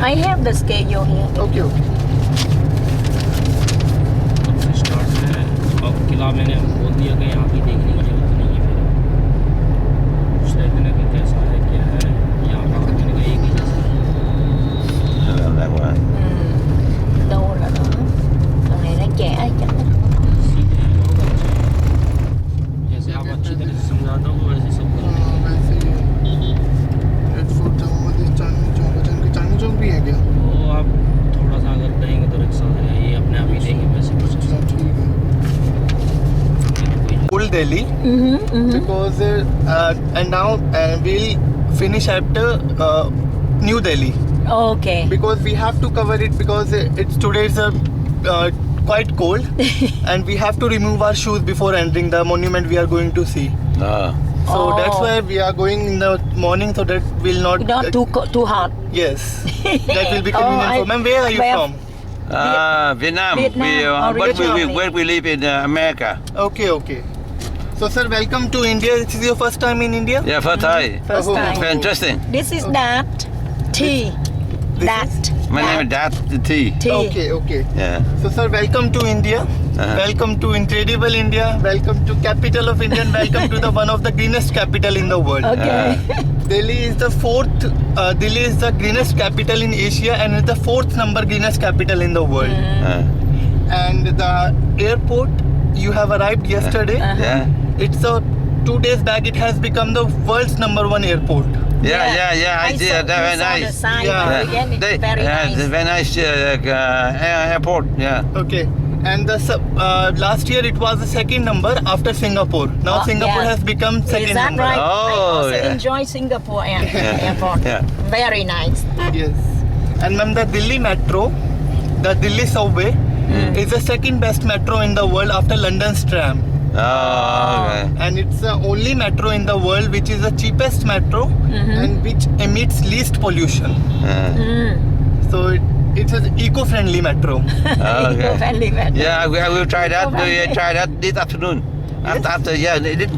I have the schedule here. Okay, okay. सबसे start में अब किला मैंने बोल दिया कि यहाँ की देखने की जरूरत नहीं है मेरे कुछ देखने कि कैसा है क्या है यहाँ का मैंने कहा एक ही जैसा है That one. Đâu là đó. Tầng này nó trẻ chắc. सीधे हैं बहुत अच्छे हैं जैसे आप अच्छी तरह से समझा दो वैसे सब कर देंगे वैसे रेड फोर्ट जाऊँगा तो चांदनी चौक भी है क्या? वो आप थोड़ा सा अगर देंगे तो रिक्शा है ये अपने आप ही देंगे पैसे कुछ अच्छा, ठीक है. Old Delhi, because and now we'll finish at New Delhi, Okay. because we have to cover it because it's today is quite cold and we have to remove our shoes before entering the monument we are going to see. Oh. So Oh. that's why we are going in the morning so that will not. Not too hot. Yes, that will be Oh, convenient for. Ma'am, where are you where- from? Vietnam. Vietnam, We, originally. we live in America. Okay, okay. So sir, welcome to India. This is your first time in India? Yeah, first time. First Oh, time. Very interesting. This is that tea. This That. My name is Dat T. Tea. Okay, okay. Yeah. So sir, welcome to India. Welcome to incredible India. Welcome to capital of India. And welcome to the one of the greenest capital in the world. Okay. Delhi is the fourth. Delhi is the greenest capital in Asia and is the fourth number greenest capital in the world. And the airport you have arrived yesterday. Yeah. It's a 2 days back. It has become the world's #1 airport. Yeah. I see saw, that. Very you saw the nice. sign Yeah. at the end. It's They- very It's nice. a very nice airport. Yeah. Okay. And the last year it was the second number after Singapore. Now Oh, Singapore yeah. has become second Is that number. right? I Oh, also yeah. enjoy Singapore airport. Yeah. Very nice. Yes. And ma'am, the Delhi metro, the Delhi subway, is the second best metro in the world after London's tram. Oh, okay. And it's the only metro in the world which is the cheapest metro and which emits least pollution. So it's an eco-friendly metro. Okay. Eco-friendly metro. Yeah, I will try that. We try that this afternoon. After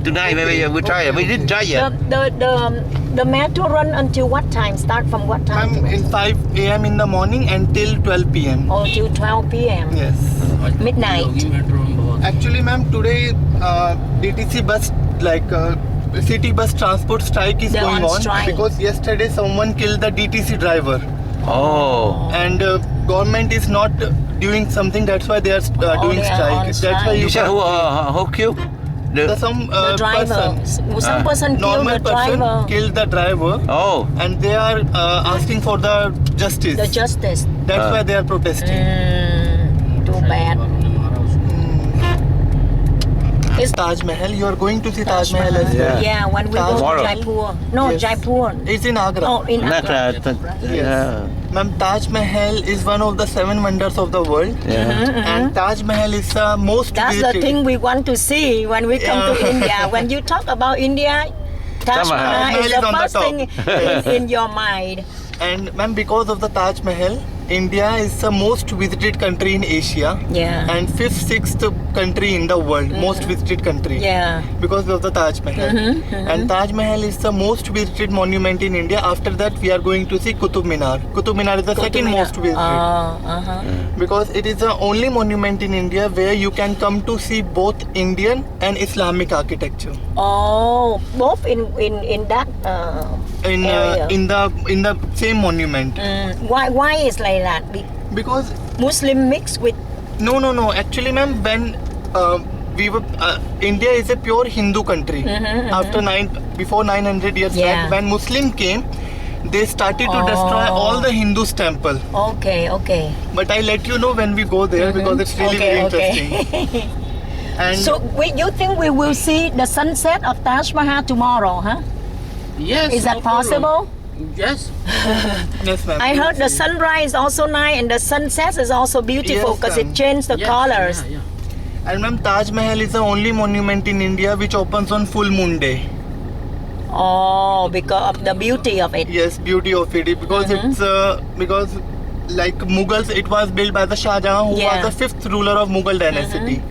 tonight maybe we'll try it. We didn't try yet. The metro run until what time? Start from what time? I'm in 5 a.m. in the morning until 12 p.m. Oh, till 12 p.m. Yes. Midnight. Yogi metro में बहुत Actually, ma'am, today DTC bus city bus transport strike is They're going on on strike. because yesterday someone killed the DTC driver Oh. and government is not doing something. That's why they are doing they are strike. on That's strike. why You you said can, who killed? some The driver. person, Some person killed normal the person driver. killed the driver Oh. and they are asking for the justice. The justice. That's why they are protesting. Too bad. हमने मारा उसको It's Taj Mahal. You are going to see Taj Mahal as well. Yeah. Yeah, when we go to Tomorrow. Jaipur. No, Yes. Jaipur. It's in Agra. Oh, in Agra. Yeah. Ma'am, Taj Mahal is one of the 7 wonders of the world. Yeah. And Taj Mahal is the most That's the visited. thing we want to see when we come to Yeah. India. When you talk about India, Taj Taj Mahal. Mahal is Mahal the is on the first top. thing in your mind. And ma'am, because of the Taj Mahal, India is the most visited country in Asia. Yeah. And 5th, 6th country in the world, most visited country. Yeah. Because of the Taj Mahal. And Taj Mahal is the most visited monument in India. After that, we are going to see Qutub Minar. Qutub Minar is the second most visited. Because it is the only monument in India where you can come to see both Indian and Islamic architecture. Oh, both in that area. In the same monument. Why is like that? Because Muslim mixed with no. Actually, ma'am, when we were India is a pure Hindu country. Before 900 years Yeah. back, when Muslim came, they started to destroy all the Hindus temple. Okay. But I let you know when we go there because it's really very interesting. And So you think we will see the sunset of Taj Mahal tomorrow, huh? Yes. Is that no problem. possible? Yes. yes, ma'am. I heard the sunrise also nice and the sunset is also beautiful Yes, because ma'am. it changed the Yes, colors. yeah. And ma'am, Taj Mahal is the only monument in India which opens on full moon day. Oh, because of the beauty of it. Yes, beauty of it because it's because like Mughals, it was built by the Shah Jahan, who Yeah. was the 5th ruler of Mughal dynasty.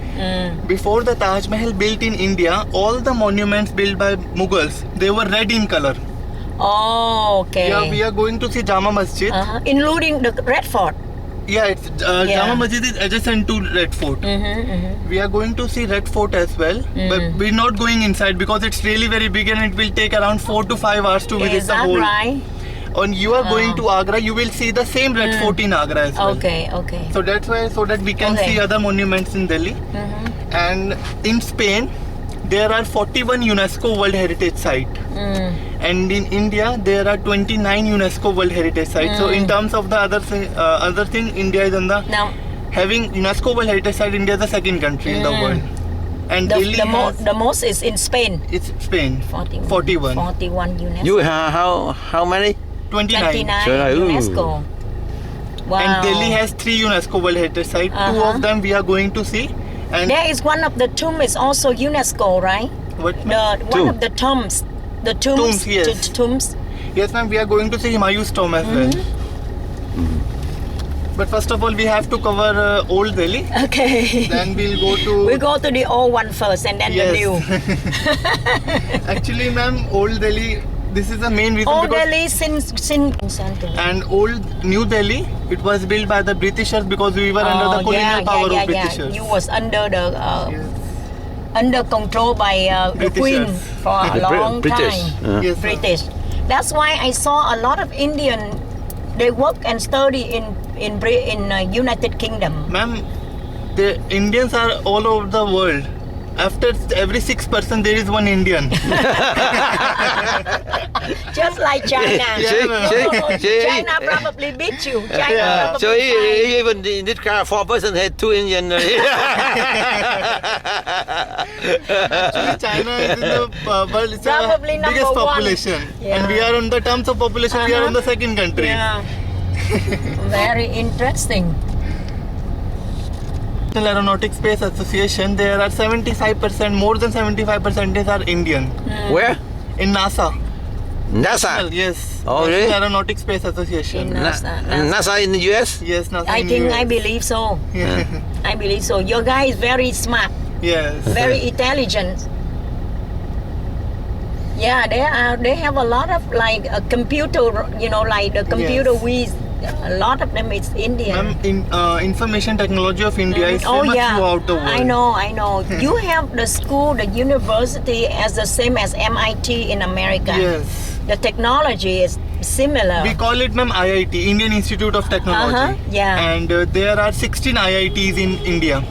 Before the Taj Mahal built in India, all the monuments built by Mughals, they were red in color. Oh, okay. Yeah, we are going to see Jama Masjid. Including the Red Fort. Yeah, it's Jama Masjid is adjacent to Red Fort. We are going to see Red Fort as well, but we're not going inside because it's really very big and it will take around 4 to 5 hours to visit Is the that whole. right? And you are going to Agra, you will see the same Red Fort in Agra as well. Okay, okay. So that's why, so that we can Okay. see other monuments in Delhi. And in Spain, there are 41 UNESCO World Heritage Sites. And in India, there are 29 UNESCO World Heritage Sites. So in terms of the other thing, India is on the Now, having UNESCO World Heritage Site. India is the second country in the world. And Delhi the most is in Spain. it's Spain. 41. 41. 41 UNESCO. You how many? 29. 29 So, ooh. UNESCO. Wow. And Delhi has 3 UNESCO World Heritage Sites. 2 of them we are going to see. And There is one of the tomb is also UNESCO, right? what? The Tomb. one of the tombs. The tombs. Tombs, yes. Tombs. Yes, ma'am. We are going to see Humayun's tomb as well. But first of all, we have to cover Old Delhi. Okay. Then we'll go to. We go to the old one first and then the new. Actually, ma'am, Old Delhi. This is the main reason. Old because- Delhi since And New Delhi, it was built by the Britishers because we were under the colonial power of Britishers. You was under the Yes. under control by the Queen Britishers. for a long British. time. Yes, ma'am. British. That's why I saw a lot of Indian. They work and study in United Kingdom. Ma'am, the Indians are all over the world. After every 6 person, there is one Indian. Just like China. Yeah, ma'am. China probably beat you. China Yeah. probably So fight. even in this car, 4 person had 2 Indian. Actually, China is in the world. It's Probably the number biggest one. population. Yeah. And we are on the terms of population, we are on the second country. Yeah. Very interesting. National Aeronautic Space Association, there are 75%, more than 75% are Indian. Where? In NASA. NASA. Yes. Oh, really? National Aeronautic Space Association. In NASA. NASA in the US? Yes, NASA. I in think US. I believe so. Yeah. I believe so. Your guy is very smart, Yes. very intelligent. Yeah, they have a lot of like a computer, like the computer Yes. whiz. A lot of them is Indian. Ma'am, information technology of India is famous throughout the world. I know. You have the school, the university as the same as MIT in America. Yes. The technology is similar. We call it, ma'am, IIT, Indian Institute of Technology. yeah. And there are 16 IITs in India.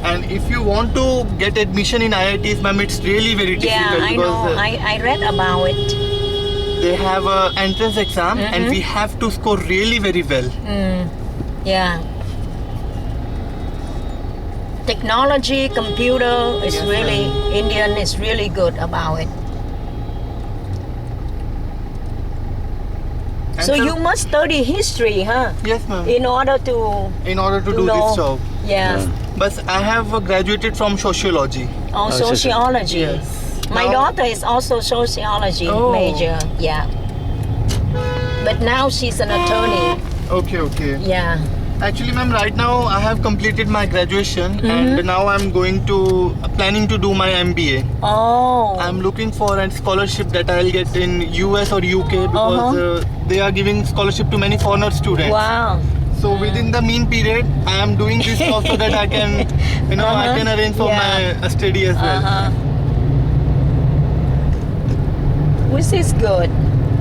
And if you want to get admission in IITs, ma'am, it's really very difficult. Yeah, I know. because I read about it. they have an entrance exam and we have to score really very well. Yeah. Technology, computer is Yes, really, Indian is really good about it. And So sir- you must study history, huh? Yes, ma'am. In order to In order to do know. this job. Yeah. But I have graduated from sociology. Oh, so- sociology. Yes. My Now- daughter is also sociology Oh. major. Yeah. But now she's an attorney. Okay. Yeah. Actually, ma'am, right now I have completed my graduation and now I'm planning to do my MBA. Oh. I'm looking for a scholarship that I'll get in US or UK because they are giving scholarship to many foreigner students. Wow. So within the mean period, I am doing this job so that I can, I can arrange for my study as well. Which is good.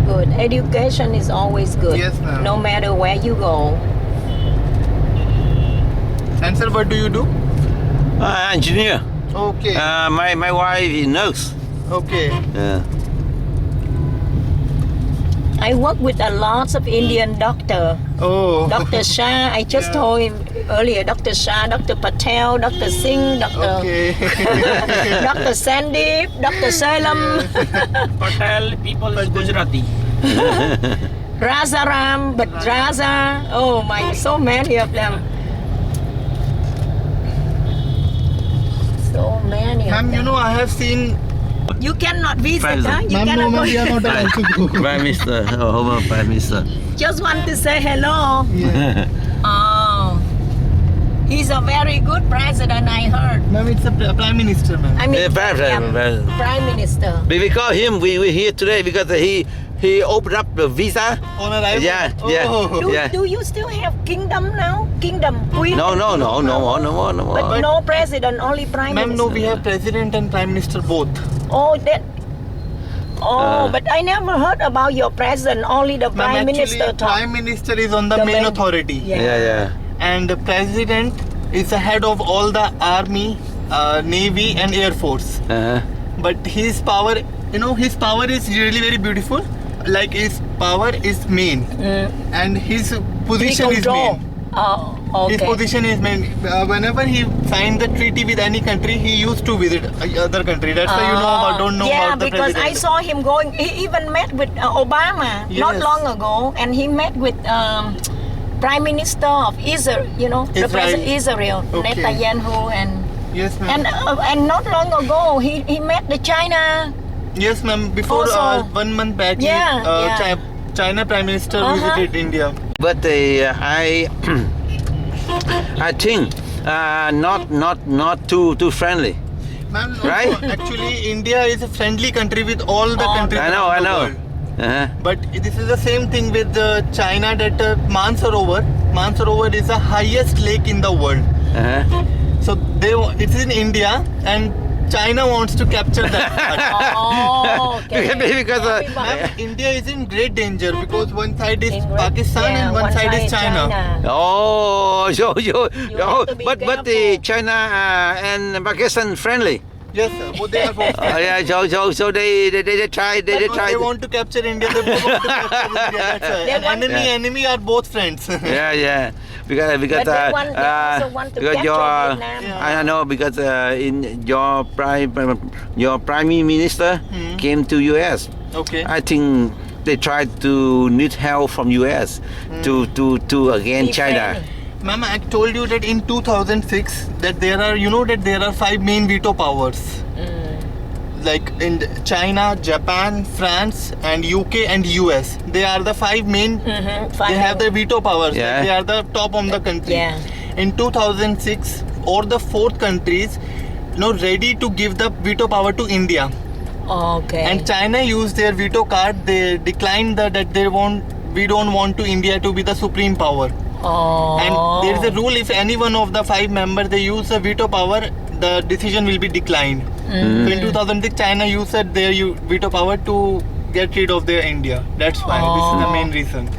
Good. Education is always good. Yes, ma'am. No matter where you go. And sir, what do you do? Engineer. Okay. My wife is nurse. Okay. Yeah. I work with a lot of Indian doctor. Oh. Dr. Shah, I just told him earlier, Dr. Shah, Dr. Patel, Dr. Singh, Dr. Okay. Dr. Sandeep, Dr. Salam, Patel people is Gujarati. Rajaram, Raja. Oh my, so many of them. So many of Ma'am, them. I have seen. You cannot visit, huh? President. You Ma'am, no, cannot ma'am, we are go. not allowed to go. Prime Minister. Home Prime Minister. Just want to say hello. Yeah. Oh, he's a very good president, I heard. Ma'am, it's a Prime Minister, ma'am. I mean, Prime Minister. Minister. Prime Minister. We call him. We here today because he he opened up the visa. On arrival? Yeah, yeah. Oh. Do, Yeah. do you still have kingdom now? Kingdom, queen? No, no, no, no more, no more, no But more. no president, only prime Ma'am, minister. no, we have president and prime minister both. Oh, that. Oh, Uh. but I never heard about your president. Only the Ma'am, prime actually, minister talk. prime minister is on the, The main main- authority. Yeah. Yeah, yeah. And the president is the head of all the army, navy and air force. Uh-huh. But his power, his power is really very beautiful. Like his power is main, and his He position is control. main. Oh, okay. His position is main. Whenever he signed the treaty with any country, he used to visit other country. That's why don't know yeah, about the because president. I saw him going. He even met with Obama not Yes. long ago, and he met with Prime Minister of Israel. The Israel. President Israel, Okay. Netanyahu, Yes, ma'am. and not long ago he met the China. Yes, ma'am. Before Also- 1 month back, Yeah, yeah. China Prime Minister Uh-huh. visited India. But I think not too friendly. Ma'am, Right? actually, India is a friendly country with all the All countries. I know, I around the know. world. Uh-huh. But this is the same thing with China. That Mansarovar is the highest lake in the world. Uh-huh. So it's in India, and China wants to capture that part. Oh, okay. Because Ma'am, India is in great danger because one side is In great- Pakistan yeah, and one side is China. oh, so have to be but the careful. China and Pakistan friendly. Yes, sir. Both they are both. Yeah, so they try they Because try. they want to capture India. They both want to capture India. That's why. They And want- enemy are both friends. Yeah. Because But they also want to because capture your Vietnam. I know because in your prime minister came to US. Okay. I think they tried to need help from US to again Be China. friendly. Ma'am, I told you that in 2006 that there are 5 main veto powers. Like in China, Japan, France, and UK and US. They are the 5 main. They have the veto powers. Yeah. They are the top of the country. Yeah. In 2006, all the 4th countries, ready to give the veto power to India. Okay. And China used their veto card. They declined that we don't want to India to be the supreme power. oh. And there is a rule: if any one of the 5 members they use the veto power, the decision will be declined. So in 2006, China used their veto power to get rid of their India. That's why this is the main reason.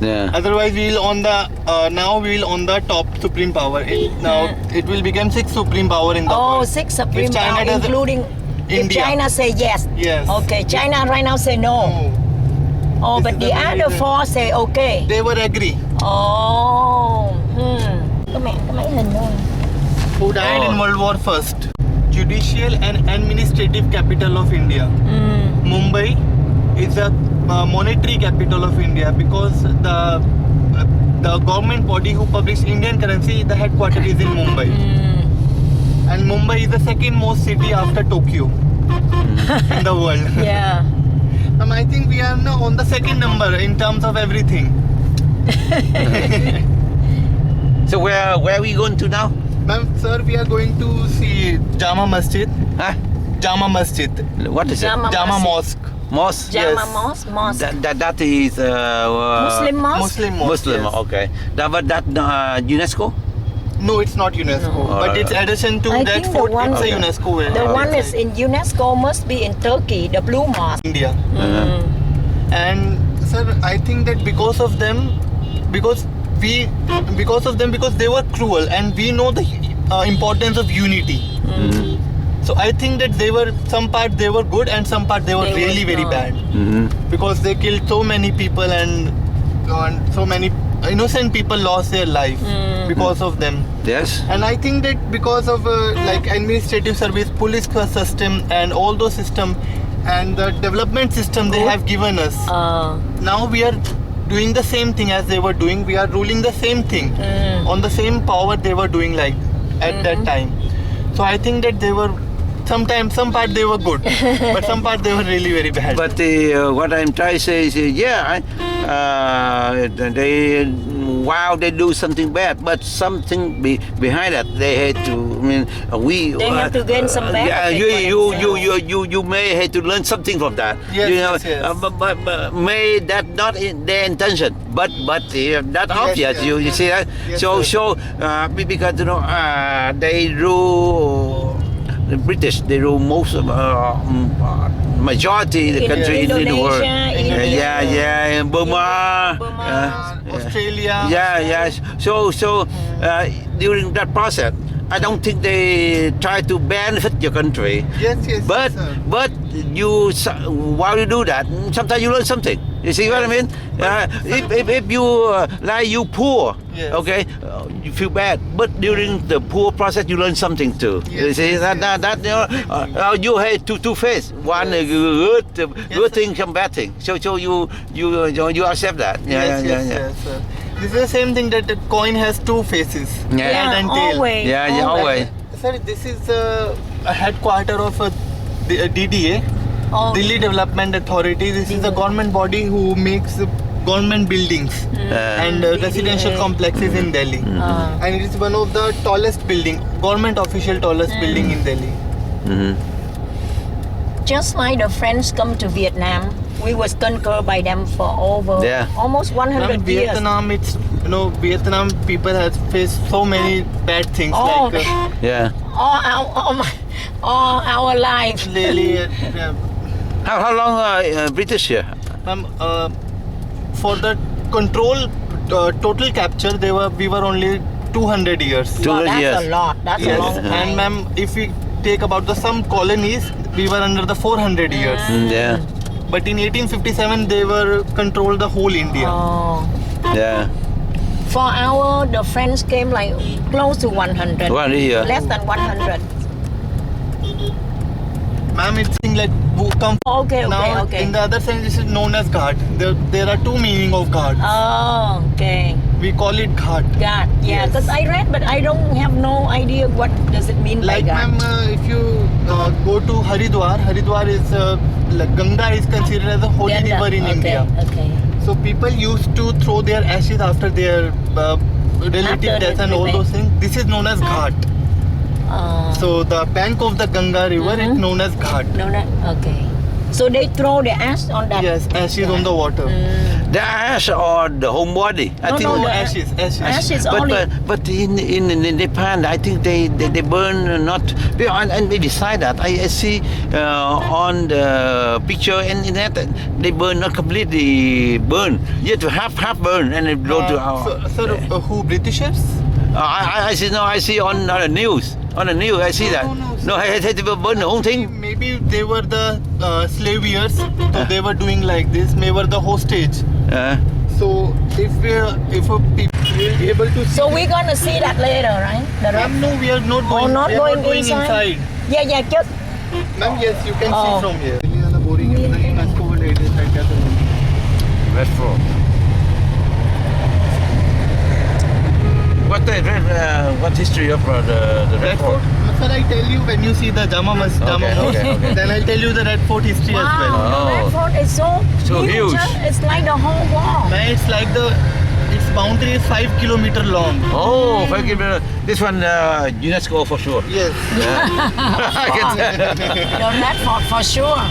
Yeah. Otherwise, we will on the top supreme power. It will become 6th supreme power in the Oh, world. 6 supreme If China power, doesn't- including India. if China say yes. Yes. Okay, China right now say no. Oh, Oh, This but is the the main other reason. 4 say okay. they were agree. Oh. Cái máy hình luôn. Who died in Oh. World War First. Judicial and administrative capital of India. Mumbai is the monetary capital of India because the government body who publish Indian currency, the headquarters is in Mumbai. And Mumbai is the second most city after Tokyo in the world. Yeah. I think we are now on the second number in terms of everything. So where are we going to now? Ma'am, sir, we are going to see Jama Masjid. Huh? Jama Masjid. What is Jama it? Jama Masjid. Mosque. Mosque. Jama Yes. Mosque. That is Muslim mosque. Muslim mosque. Muslim. yes. Okay. But that UNESCO. No, it's not UNESCO, No. but it's addition to I that think the fort. one- It's a Okay. UNESCO. The one website. is in UNESCO must be in Turkey, the Blue Mosque. India. Uh-huh. And sir, I think that because of them, because they were cruel, and we know the importance of unity. So I think that some part they were good and some part they were They really was very not. bad Mm-hmm. because they killed so many people and so many innocent people lost their life because of them. Yes. And I think that because of like administrative service, police system, and all those system, and the development system they have given us, now we are doing the same thing as they were doing. We are ruling the same thing on the same power they were doing like at that time. So I think that they were some part they were good, but some part they were really very bad. But what I'm trying to say is, they do something bad, but something behind that they had to. I mean, They have to gain some benefit for you may have to learn something from that. Yes, you know, yes, yes. but may that not in their intention, but that obvious. yes, you yes. see that. Yes, so sir. because they rule. The British, they rule most of majority of the country in the world. Indonesia, In Burma, Burma, Australia. yeah. So during that process, I don't think they try to benefit your country. Yes, But sir. while you do that, sometimes you learn something. You see what I mean? If you like you poor, Yes. okay, you feel bad. But during the poor process, you learn something too. You Yes, see yes, that you have two face. One good thing, some bad thing. So you accept that. Yes, sir. This is the same thing that the coin has two faces. Yeah. Head and tail. always. Always. Sir, this is a headquarter of DDA, Oh. Delhi Development Authority. This is a government body who makes government buildings and residential DDA. complexes in Delhi. And it is one of the tallest building, government official tallest building in Delhi. Just like the French come to Vietnam, we was conquered by them for over almost 100 Ma'am, years. Vietnam, it's Vietnam people has faced so many bad things Oh. like Yeah. All our life. really. How long British here? Ma'am, for the control total capture, we were only 200 years. 200 That's years. a lot. That's a Yes, long time. and ma'am, if we take about the some colonies, we were under the 400 years. Yeah. But in 1857, they were controlled the whole India. Oh. Yeah. For the French came like close to 100. 100 years. Less than 100. Ma'am, it's like who come Okay. now. In the other sense, this is known as Ghat. There are two meaning of Ghat. Oh, okay. We call it Ghat. God. Yeah, Yes. because I read, but I don't have no idea what does it mean Like by ma'am, God. if you go to Haridwar is like Ganga is considered as a holy Ganga. river in India. Okay. So people used to throw their ashes after their relative After death and all remain. those things. This is known as Ghat. So the bank of the Ganga river is known as Ghat. No, okay. So they throw the ash on that. Yes, ashes on the water. The ash or the whole body? I No, think. no, No, the ashes. Ashes only. But in Japan, I think they burn not. And they decide that. I see on the picture and in that they burn not completely burn. Yet half burn and they go to our. Sir, who Britishers? I see. No, I see on the news. On the news, I see that. No, I had to burn the whole thing. Maybe they were the slaviers, so they were doing like this. Maybe were the hostage. So if a people will be able to see. So we're gonna see that later, right? The Ma'am, no, we are not going. not we are going not going inside? inside. Yeah, just Ma'am, yes, you can Oh. see from here. Delhi वाला boring है, पता नहीं मैं इसको बोले इधर side कैसे बोलूं। West Front. What history of the Red Fort? Sir, I tell you when you see the Jama Masjid, Okay. then I'll tell you the Red Fort history as well. wow, the Red Oh. Fort is so huge. huh? It's like the whole wall. Man, it's like its boundary is 5 kilometers long. Oh, 5 kilometers. This one UNESCO for sure. Yes. I can tell. The Red Fort for sure.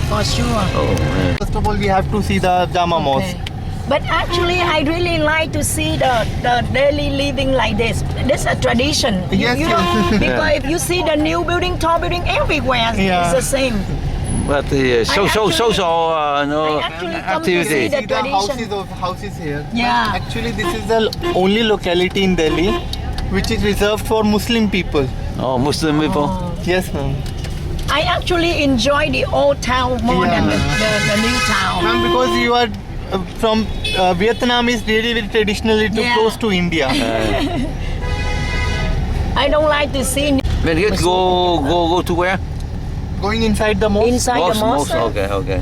For sure. Oh, man. First of all, we have to see the Jama Mosque. But actually, I really like to see the daily living like this. This is a tradition. Yes, you yes. know, because if you see the new building, tall building everywhere, Yeah. it's the same. But the social I actually come to see activity. the See the tradition. houses here. Yeah. Actually, this is the only locality in Delhi which is reserved for Muslim people. Oh, Muslim people. Oh. Yes, ma'am. I actually enjoy the old town more than the new town. Ma'am, because you are from Vietnam is really very traditionally too Yeah. close to India. I don't like to see When you go to where? Going inside the mosque. inside the mosque. Okay.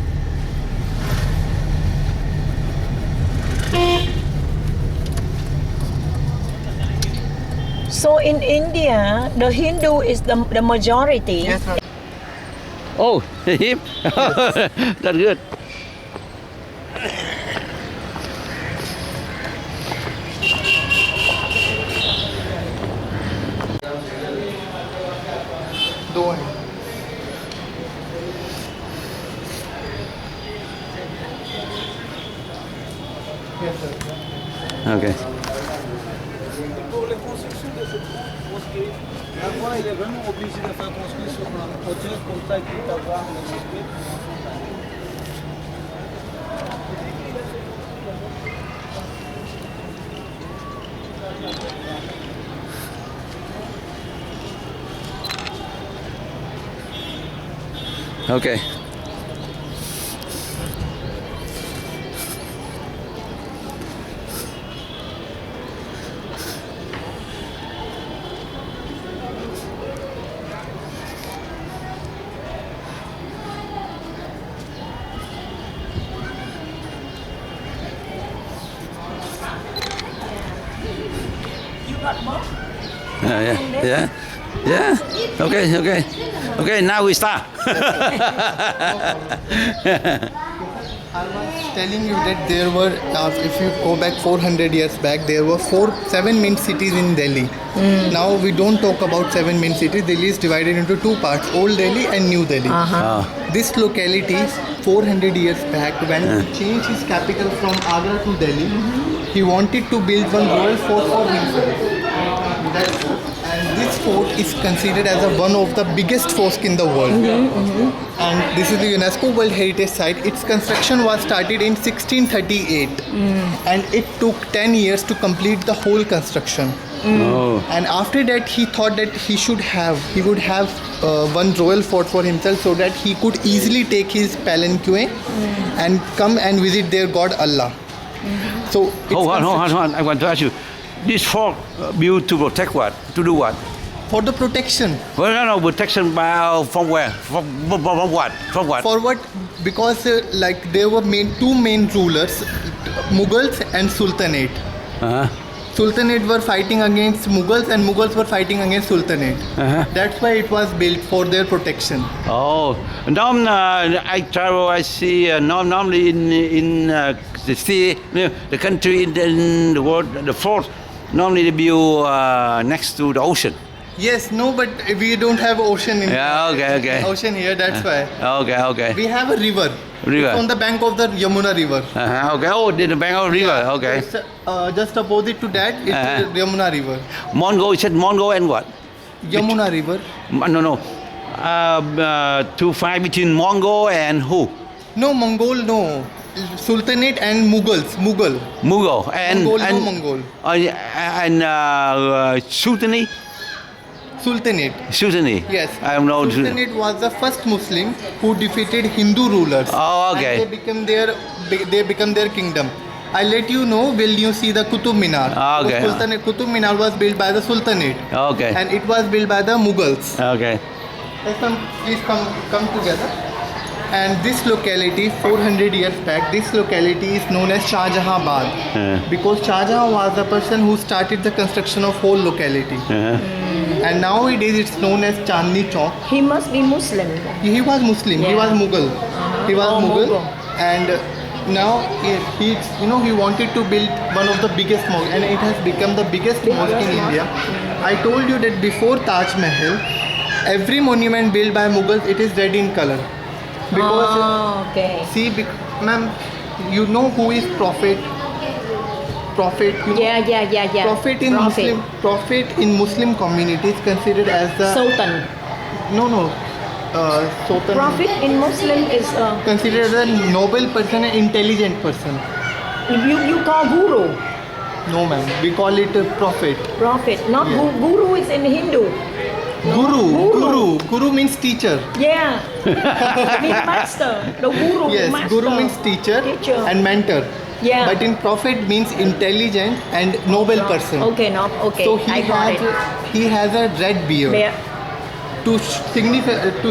So in India, the Hindu is the majority. Yes, ma'am. Oh, him. That's good. Okay. Okay. Yeah. Okay. Now we start. I was telling you that there were, if you go back 400 years back, there were 7 main cities in Delhi. Now we don't talk about 7 main cities. Delhi is divided into 2 parts, Old Delhi and New Delhi. This locality, 400 years back, when he changed his capital from Agra to Delhi, he wanted to build one royal fort for himself. And this fort is considered as one of the biggest forts in the world. And this is the UNESCO World Heritage Site. Its construction was started in 1638, and it took 10 years to complete the whole construction. And after that, he thought that he would have one royal fort for himself, so that he could easily take his palanquin and come and visit their god Allah. So Hold on. I want to ask you. This fort built to protect what? To do what? for the protection. Well, no, protection by from where? From what? From what? For what? Because like there were two main rulers, Mughals and Sultanate. Sultanate were fighting against Mughals and Mughals were fighting against Sultanate. That's why it was built, for their protection. Oh, I travel. I see normally in the city, the country, in the world, the fort. Normally they build next to the ocean. Yes, no, but we don't have ocean in okay. ocean here. That's why. Okay. We have a river. River. It's on the bank of the Yamuna River. Okay. Oh, the bank of the river. Okay. Just opposite to that, it's the Yamuna River. Mongo. You said Mongo and what? Yamuna River. No. To fight between Mongol and who? No, Mongol, no. Sultanate and Mughals. Mughal and Mongol. And Sultanate. Sultanate. Yes. I am not. Sultanate was the first Muslim who defeated Hindu rulers. Oh, okay. And they become their kingdom. I'll let you know when you see the Qutub Minar. Okay. Qutub Minar was built by the Sultanate. Okay. And it was built by the Mughals. Okay. Please come together. And this locality, 400 years back, this locality is known as Shah Jahan Bagh. Because Shah Jahan was the person who started the construction of whole locality. And nowadays it's known as Chandni Chowk. He must be Muslim. He was Muslim. Yeah. He was Mughal. He was Mughal. Mughal. And now he wanted to build one of the biggest mosques, and it has become the biggest mosque in India. I told you that before Taj Mahal, every monument built by Mughals, it is red in color. Because okay. see, ma'am, you know who is Prophet? Prophet, you know? Yeah. Prophet in Muslim community is considered as the Sultan. Sultan. Prophet in Muslim is Considered as a noble person, an intelligent person. you call guru. No, ma'am. We call it a prophet. Prophet, not guru is in Hindu. Guru means teacher. Yeah. Means master. The guru. Yes, master. guru means teacher and mentor. Yeah. But in prophet means intelligent and noble person. Okay. So I got it. he has a red beard. Yeah. To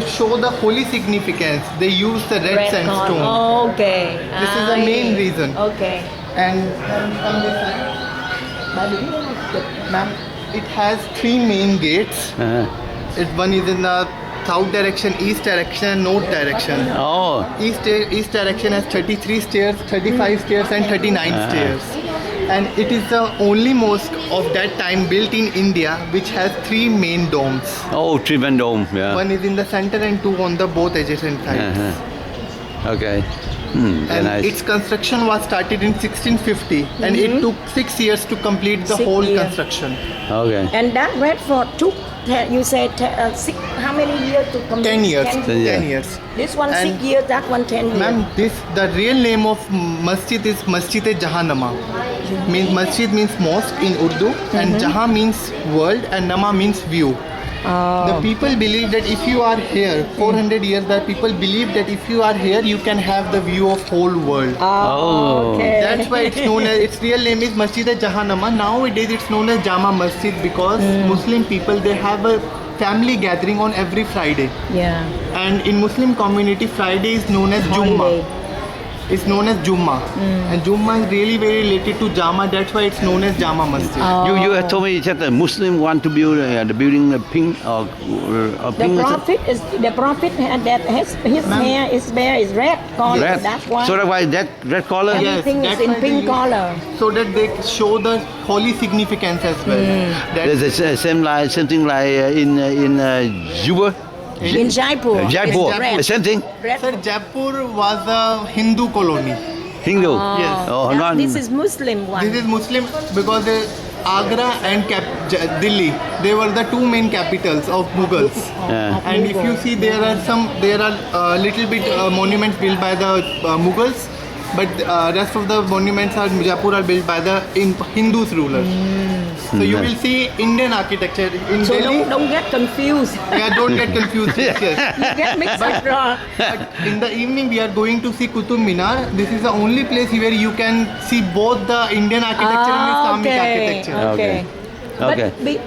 show the holy significance, they use the red sandstone. God. Okay. This is the main reason. Okay. And come this side. Ma'am, it has 3 main gates. One is in the south direction, east direction, and north direction. Oh. East direction has 33 stairs, 35 stairs, and 39 stairs. And it is the only mosque of that time built in India which has 3 main domes. Oh, Trivandrum. Yeah. One is in the center and 2 on the both adjacent sides. Okay. Very And nice. its construction was started in 1650, and it took 6 years to complete the 6 whole years. construction. Okay. And that Red Fort took, you said, how many years to complete? 10 years. 10 10 10 years. years. This one And 6 years, that one 10 years. Ma'am, the real name of masjid is Masjid-e-Jahanama. Masjid means mosque in Urdu, and Jahan means world, and Nama means view. The people believe that if you are here, 400 years that people believe that if you are here, you can have the view of whole world. Oh. okay. That's why it's known as, its real name is Masjid-e-Jahanama. Nowadays it's known as Jama Masjid because Muslim people, they have a family gathering on every Friday. Yeah. And in Muslim community, Friday is known as Jumma. Holiday. It's known as Jumma. And Jumma is really very related to Jama. That's why it's known as Jama Masjid. You have told me that the Muslim want to build the building pink or The pink. prophet had that his hair is red color. Red. That's why So that's why that red color. Yeah. everything Yes, is in that's why pink they use- color. So that they show the holy significance as well. There's the same thing like in Juba, In Jaipur. Jaipur. it's red. Same thing. Red. Sir, Jaipur was a Hindu colony. Hindu. Yes. Oh, That- not. this is Muslim one. This is Muslim because Agra and Delhi, they were the two main capitals of Mughals. Yeah. And if you see, there are little bit monuments built by the Mughals, but rest of the monuments are Jaipur are built by the Hindus rulers. So you will see Indian architecture in so Delhi. don't get confused. Yeah, don't get confused. Yes. You get mixed up. But in the evening, we are going to see Qutub Minar. This is the only place where you can see both the Indian architecture and Islamic architecture. Okay. Okay.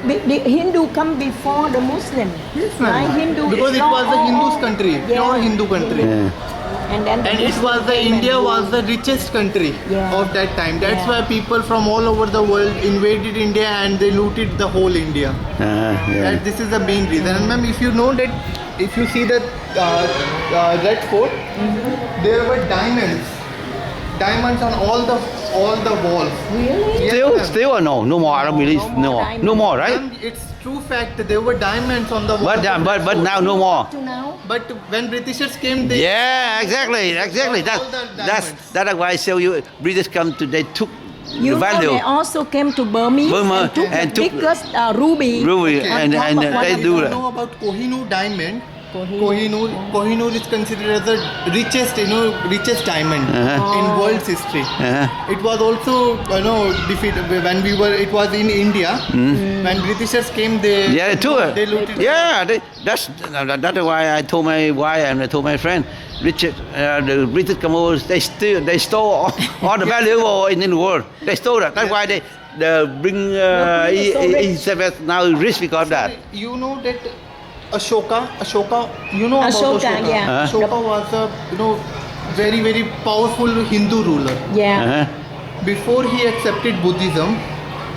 But the Hindu come before the Muslim. Yes, ma'am. Right? Hindu Because is it was the not- Hindus country, Yeah. pure Hindu country. Yeah. And then the And it was the Muslim India came was and the richest country Yeah. of that time. That's Yeah. why people from all over the world invaded India and they looted the whole India. Yeah. That this is the main reason. And ma'am, if you know that, if you see the Red Fort, there were diamonds on all the walls. Really? Yes, Still, ma'am. still or no? No more. I don't believe. No more No, diamond. no more, right? Ma'am, it's true fact that there were diamonds on the walls. But of Red but Fort. now no more. To now? But when Britishers came, they Yeah, exactly. All the That's why I tell you, British come to they took You the know value. they also came to Burmese Burma and took and the took- biggest ruby. Ruby, on and- top and of one they of do the- that. know about Kohinoor diamond. Kohinoor. Kohinoor is considered as the richest diamond Uh-huh. in world's history. Uh-huh. It was also defeated when we were. It was in India. When Britishers came, they Yeah, they took it. They looted. Yeah, that's why I told my wife and I told my friend, Richard, the British come over, they stole all the valuable in the world. They stole that. That's why they bring British so rich. Elizabeth now rich because of that. You know that Ashoka, you know about Ashoka, Ashoka. yeah. Huh? Ashoka was a very very powerful Hindu ruler. Yeah. Uh-huh. Before he accepted Buddhism,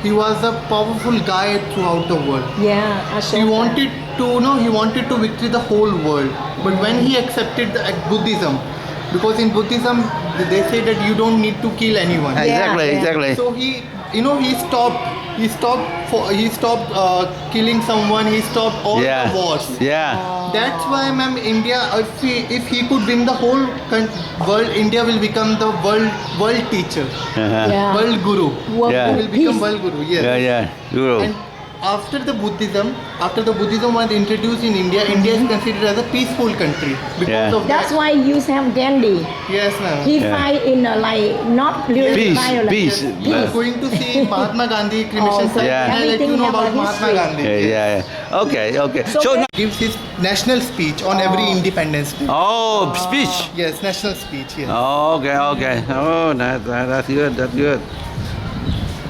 he was a powerful guy throughout the world. Yeah. Ashoka. He wanted to victory the whole world. But when he accepted the Buddhism, because in Buddhism they say that you don't need to kill anyone. Exactly, yeah. exactly. So he stopped killing someone. He stopped all Yeah. the wars. Yeah. That's why, ma'am, India, if he could win the whole world, India will become the world teacher, Uh-huh. Yeah. world guru. World Yeah. Will become peace. world guru. Yes. Yeah. Guru. And after the Buddhism was introduced in India, India is considered as a peaceful country because Yeah. of That's that. why you have Gandhi. Yes, ma'am. He Yeah. fight in not really Peace, violent. peace. You are going to see Mahatma Gandhi cremation Oh, so site. Yeah. I'll let you everything know about about Mahatma history. Gandhi. Yeah. Okay. So So that- now, Gives his national speech on every Independence Day. speech. Yes, national speech. Yes. Okay. Oh, that's good. That's good.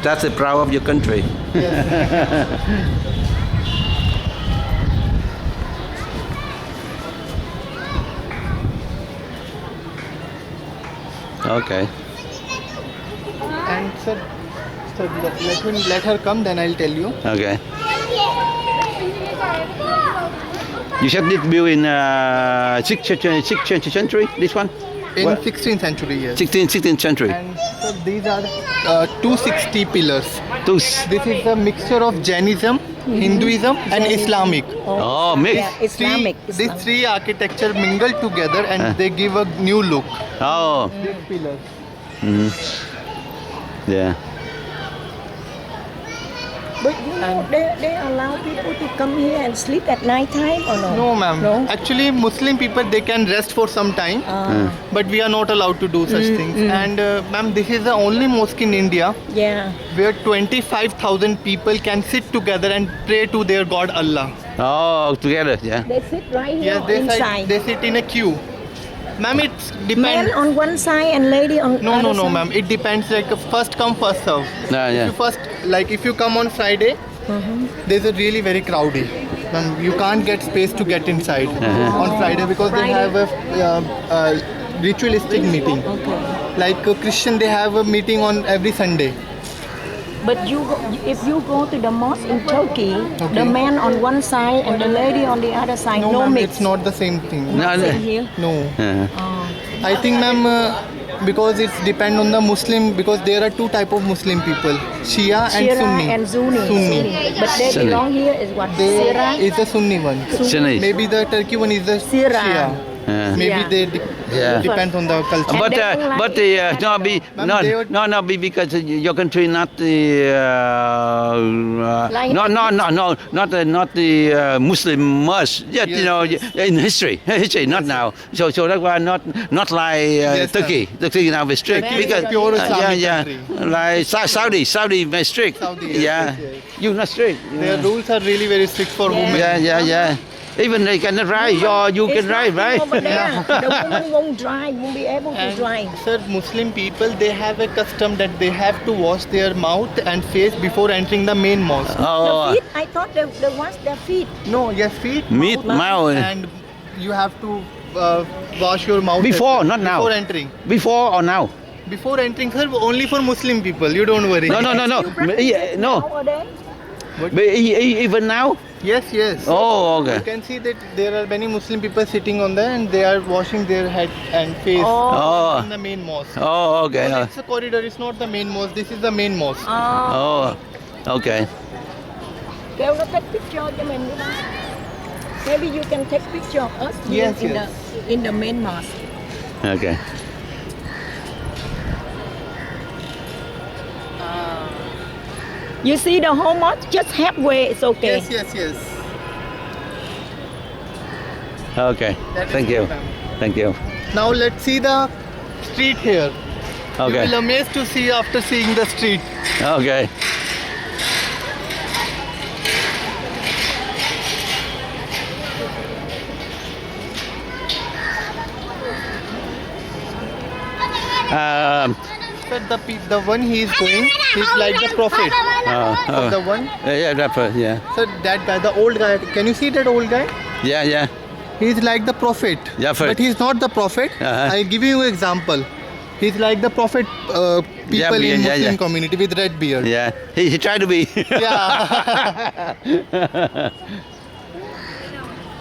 That's the proud of your country. Okay. And sir, let her come. Then I'll tell you. Okay. You said this built in 16th century. This one? In What? 16th century, yes. 16th century. And so these are 260 pillars. Two. This is a mixture of Jainism Hinduism, and Islamic. Oh, mix. Yeah, Islamic. These three architecture mingle together and they give a new look. Oh. These pillars. Yeah. But you know, they allow people to come here and sleep at night time or no? No, ma'am. No? Actually, Muslim people they can rest for some time, but we are not allowed to do such things. And ma'am, this is the only mosque in India Yeah. where 25,000 people can sit together and pray to their God Allah. Oh, together, yeah. They sit right here Yes, inside. they sit in a queue. Ma'am, it depends. Man on one side and lady on No, other no, no, side. ma'am. It depends. Like first come, first serve. Yeah, If yeah. you first, like if you come on Friday, there's a really very crowdy. Ma'am, you can't get space to get inside on Friday because they have a ritualistic meeting. Okay. Like Christian, they have a meeting on every Sunday. But if you go to the mosque in Turkey, Okay. the man on one side and the lady on the other side, no, ma'am, mix. it's not the same thing. No, no. Same here. No. Oh. I think, ma'am, because it's depend on the Muslim. Because there are two type of Muslim people: Shia and Shira Sunni. and Sunni. Sunni. But they Sunni. belong here is what? They Shira? is the Sunni one. Sunni. Maybe the Turkey one is the Shira. Shia. Maybe Yeah. they Yeah. depends on the culture. But they don't like but it. no be Ma'am, no they would- no be because your country not the Like- not the Muslim mosque yet, you Yes, know, yes. in history not now, so that's why not like Yes, Turkey now very strict Turkey is because a pure Islamic yeah country. like Saudi very strict. Saudi, yes, Yeah, yes, yes. you not strict. Their rules are really very strict for women. Yeah. Even they cannot drive. You It's can drive, nothing right? Over there. The woman won't drive, won't be able to And drive. sir, Muslim people they have a custom that they have to wash their mouth and face before entering the main mosque. The Oh, feet, I thought they wash their feet. No, yes, feet, meat, mouth. and you have to wash your mouth Before, as well, not now. Before entering. Before or now? Before entering, sir, only for Muslim people. You don't worry. No. You practice it No. nowadays? But even now? Yes, yes. Oh, You okay. can see that there are many Muslim people sitting on there and they are washing their head and face Oh. in the main mosque. Oh, okay. Because it's a corridor, it's not the main mosque. This is the main mosque. Oh. Oh, okay. Kêu nó take picture cho mình đi ba. Maybe you can take picture of us here Yes, in yes. in the main mosque. Okay. You see the whole mosque just halfway. It's okay. Yes. Okay. That is Thank you. good, ma'am. Thank you. Now let's see the street here. You will Okay. amazed to see after seeing the street. Okay. Sir, the one he is going, he's like the prophet. The one, Yeah, rapper, yeah. sir, that guy, the old guy. Can you see that old guy? Yeah. He's like the prophet. Yeah, but he's not the prophet. Uh-huh. I'll give you an example. He's like the prophet people Yeah, in yeah, Muslim yeah. community with red beard. Yeah. He tried to be. Yeah.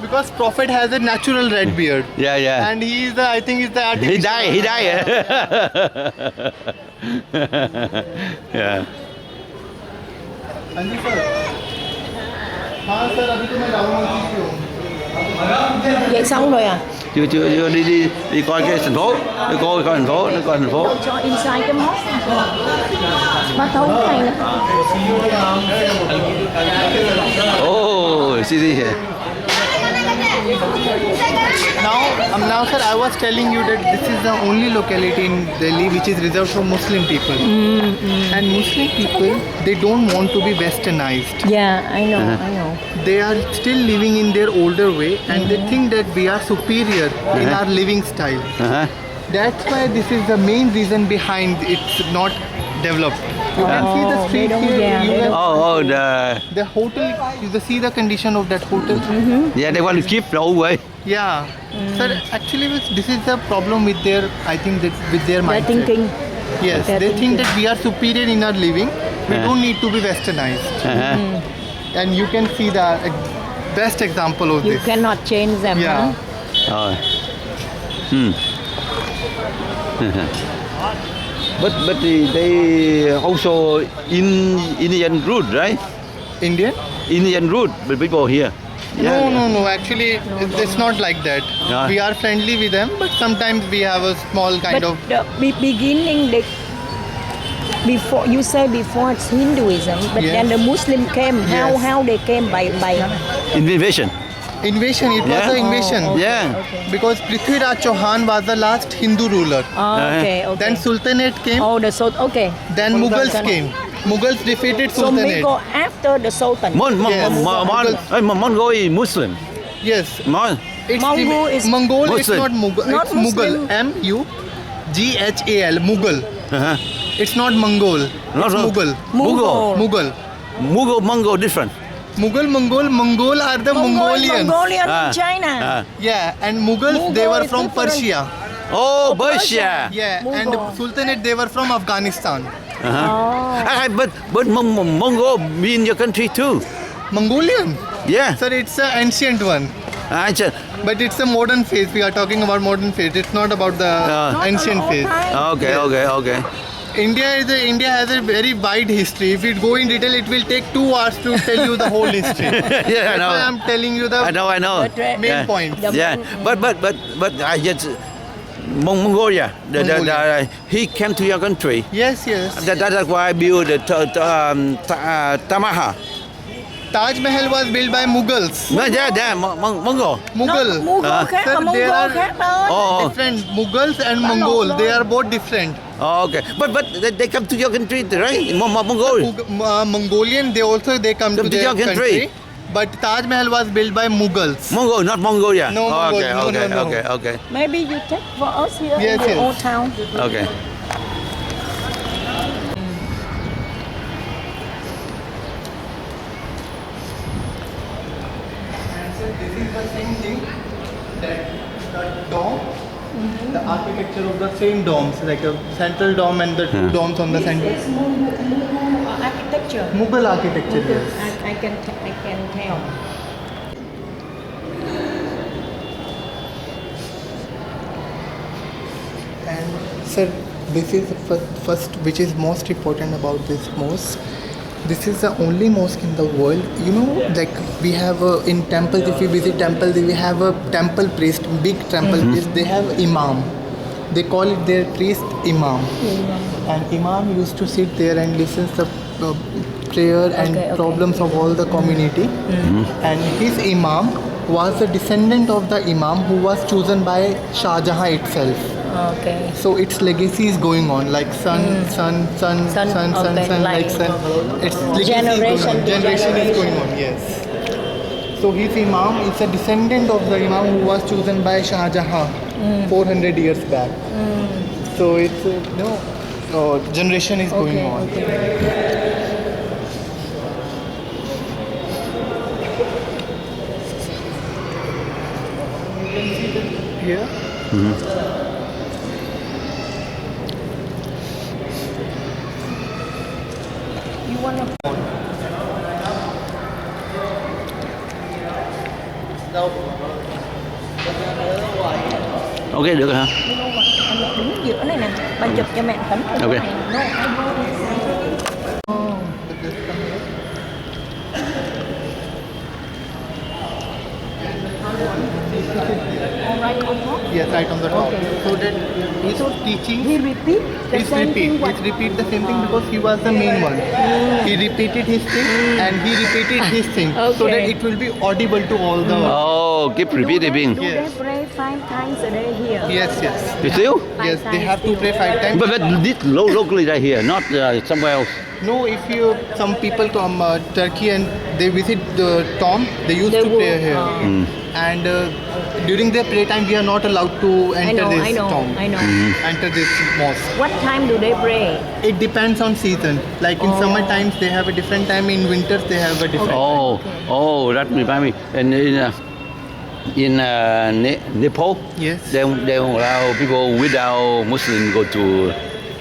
Because prophet has a natural red beard. Yeah. And he is the, I think he's the He artificial. died. Yeah. हाँ जी sir हाँ sir अभी तो मैं राहुल मंत्री की हूँ Vậy xong rồi à? Chưa đi coi cái thành phố. Đi coi thành phố, Cho inside cái mosque. Ba thấu cái này nữa. Oh, see here. Now sir, I was telling you that this is the only locality in Delhi which is reserved for Muslim people. And Muslim people, they don't want to be westernized. Yeah, I know. They are still living in their older way and they think that we are superior in our living style. Uh-huh. That's why this is the main reason behind it's not developed. You can see the Oh, street they don't- here. yeah, you they can- Oh, the hotel, you see the condition of that hotel? yeah, they want to keep the old way. Yeah. Sir, actually this is the problem with their, I think that with their They're mindset. thinking. Yes, they're they think thinking. that we are superior in our living. We Yeah. don't need to be westernized. Uh-huh. And you can see the best example of You this. cannot change them. Yeah. Huh? Oh. But they also in Indian route, right? Indian? Indian route with people here. No. Actually, it's not like that. Yeah. We are friendly with them, but sometimes we have a small kind But of. the beginning, before you say before it's Hinduism, but Yes. then the Muslim came. Yes. How they came by Invasion. Invasion, it was Yeah. an invasion. Oh, okay, Yeah. okay. Because Prithviraj Chauhan was the last Hindu ruler. Okay. Then Sultanate came, Oh, the Sultan. Okay. then Mughals came. Mughals defeated So we Sultanate. go after the Sultan. Yes. Mongol is Muslim. Yes. It's Mongol is- Mongol, it's Muslim. not Mughal. Not It's Mughal. Muslim. Mughal. Mughal. Uh-huh. It's not Mongol. Not It's Mongol. Mughal. Mughal. Mughal. Mongol different. Mongol are the Mongolians. Mongolian Ah, in China. ah. Yeah, and Mughals, they Mughal were is from different. Persia. Oh, Persia. Persia. Yeah, Mughal. and Sultanate, they were from Afghanistan. Uh-huh. But Mongol be in your country too. Mongolian? Yeah. Sir, it's an ancient one. I said, But it's a modern phase. We are talking about modern phase. It's not about the ancient phase. okay. India has a very wide history. If we go in detail, it will take 2 hours to tell you the whole history. Yeah, I That's why know. I'm telling you the I know. main points. Yeah, but I just Mongolia. Mongolia. He came to your country. Yes. That's why I built the Tamaha. Taj Mahal was built by Mughals. No, yeah, Mongol. Mughal. Mughal khác Sir, mà there Mongol are- khác thôi. Oh, Different. Mughals and Mongol, they are both different. okay. But they come to your country, right? Mongol. Mongolian, they come to their your country. But Taj Mahal was built by Mughals. Mongol, not Mongolia. No, Mongol. Okay, No. okay. Maybe you take for us here Yes, in the yes. old town. Okay. This is the same thing that the dome, the architecture of the same domes, like a central dome and the two Yeah. domes on the center. It's Mughal architecture. Mughal architecture, yes. I can tell. And sir, this is the first, which is most important about this mosque. This is the only mosque in the world. You know, like we have in temples. If you visit temples, we have a temple priest, big temple priest. They have imam. They call it their priest imam. And imam used to sit there and listen to prayer and Okay. problems of all the community. And his imam was the descendant of the imam who was chosen by Shah Jahan itself. Okay. So its legacy is going on, like son, okay, like like son. Its legacy generation is to going on. Generation is going generation. on, yes. So his imam is a descendant of the imam who was chosen by Shah Jahan 400 years back. So it's generation is going on. Okay. Here. You wanna Ok, được rồi hả? anh đứng giữa này nè, bạn chụp cho mẹ tấm. Ok. Yes, right on the top. So that he's teaching. He repeat the He's same thing. repeat the same thing because he was the main one. He repeated his thing and he repeated his thing so that Okay. it will be audible to all the. Oh, keep repeating. Do Yes. they pray 5 times a day here? Yes. You still? Yes, they have to pray 5 times. But this locally right here, not somewhere else. No, if you some people come Turkey and they visit the tomb, they used They to pray will, here. And during their prayer time, we are not allowed to enter this tomb. I know. Enter this mosque. What time do they pray? It depends on season. Like in summer times, they have a different time. In winters, they have a different. Oh, that reminds me. And in Nepal, Yes. they don't allow people without Muslim go to